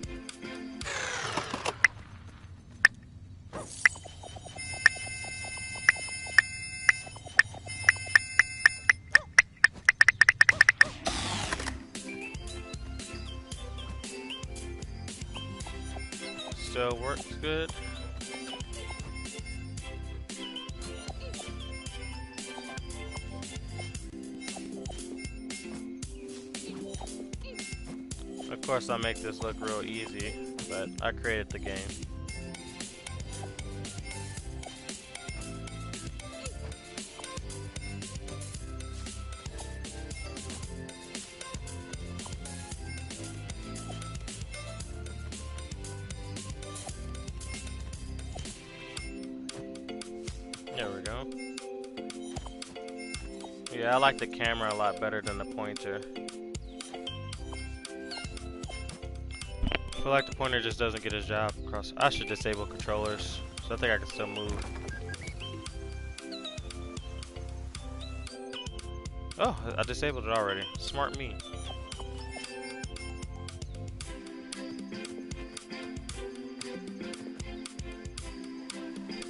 Still works good. Of course, I make this look real easy, but I created the game. There we go. Yeah, I like the camera a lot better than the pointer. I feel like the pointer just doesn't get his job across. I should disable controllers So I think I can still move. Oh, I disabled it already. Smart me.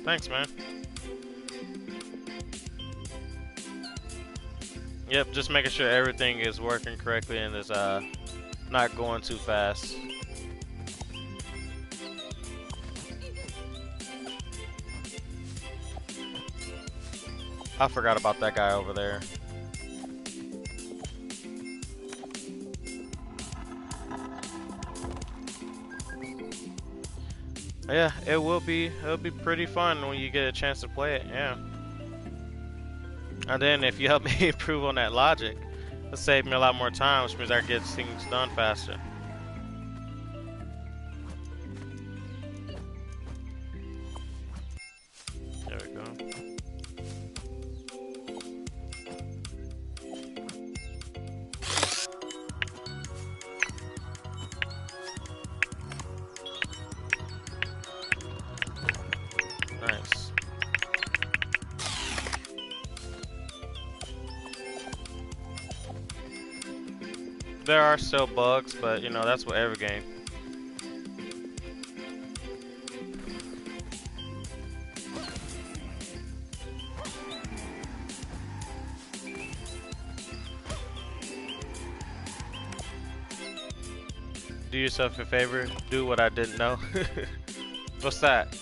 Thanks, man. Yep, just making sure everything is working correctly and is not going too fast. I forgot about that guy over there. Yeah, it'll be pretty fun when you get a chance to play it, yeah. And then if you help me improve on that logic, it'll save me a lot more time, which means I can get things done faster. There we go. Nice. There are still bugs, but you know, that's what every game. Do yourself a favor, do what I didn't know. What's that?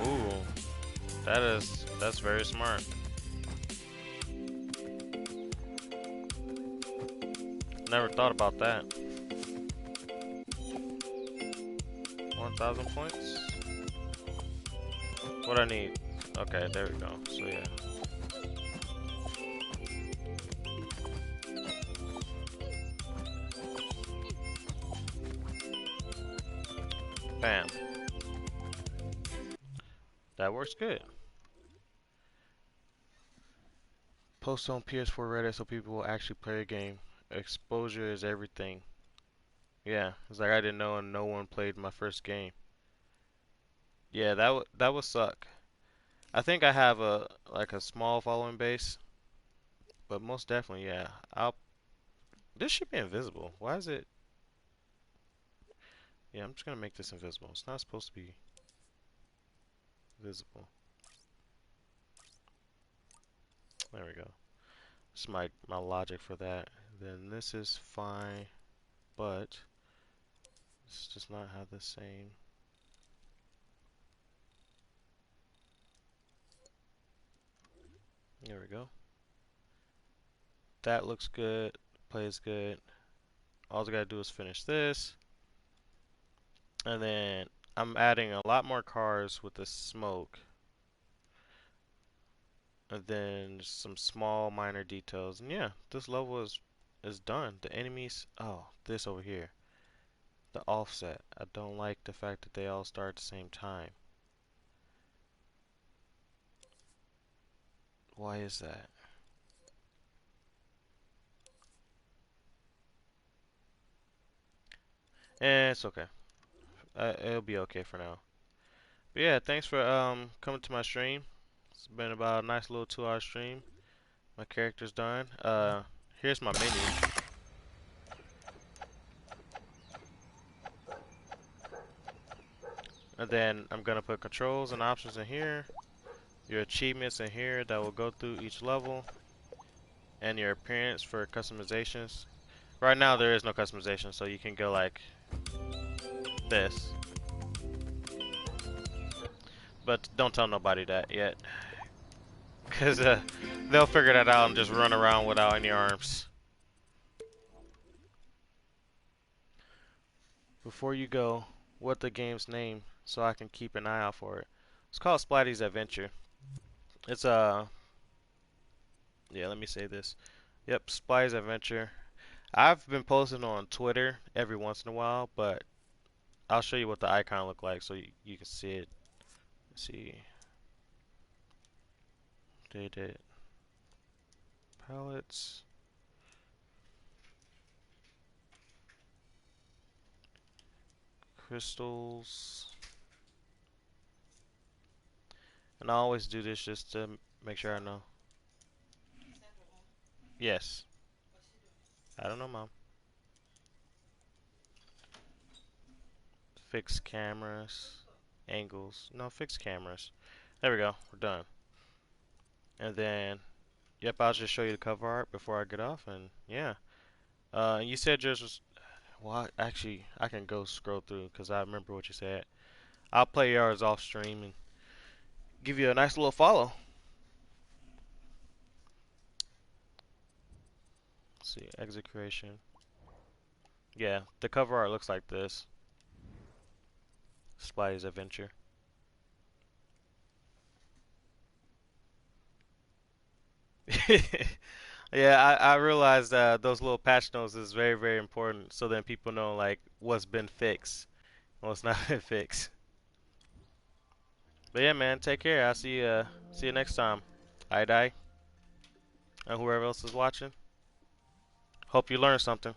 Ooh, that's very smart. Never thought about that. 1,000 points? What I need? Okay, there we go. So yeah. Bam. That works good. Post on PS4 Reddit so people will actually play a game. Exposure is everything. Yeah, it's like I didn't know and no one played my first game. Yeah, that would suck. I think I have a small following base, but most definitely, yeah. I'll. This should be invisible. Why is it? Yeah, I'm just gonna make this invisible. It's not supposed to be visible. There we go. That's my logic for that. Then this is fine, but this does not have the same. There we go. That looks good. Plays good. All I gotta do is finish this, and then I'm adding a lot more cars with the smoke. And then some small minor details. And yeah, this level is done. The enemies, oh, this over here. The offset. I don't like the fact that they all start at the same time. Why is that? It's okay. It'll be okay for now. But yeah, thanks for coming to my stream. It's been about a nice little 2-hour stream. My character's done. Here's my menu. And then I'm gonna put controls and options in here. Your achievements in here that will go through each level. And your appearance for customizations. Right now there is no customization, so you can go like this. But don't tell nobody that yet. Because they'll figure that out and just run around without any arms. Before you go, what the game's name so I can keep an eye out for it. It's called Splatty's Adventure. It's yeah, let me say this. Yep, Splatty's Adventure. I've been posting on Twitter every once in a while, but I'll show you what the icon look like so you can see it. Let's see, they did palettes, crystals, and I always do this just to make sure I know. Yes, I don't know, mom. Fix cameras, angles. No, fix cameras. There we go. We're done. And then, yep, I'll just show you the cover art before I get off. And yeah, you said yours was. Well, actually, I can go scroll through because I remember what you said. I'll play yours off stream and give you a nice little follow. Let's see, exit creation. Yeah, the cover art looks like this. Splatty's Adventure. Yeah, I realized those little patch notes is very, very important so then people know like what's been fixed, what's not been fixed. But yeah, man, take care. I'll see you next time. I die. And whoever else is watching. Hope you learned something.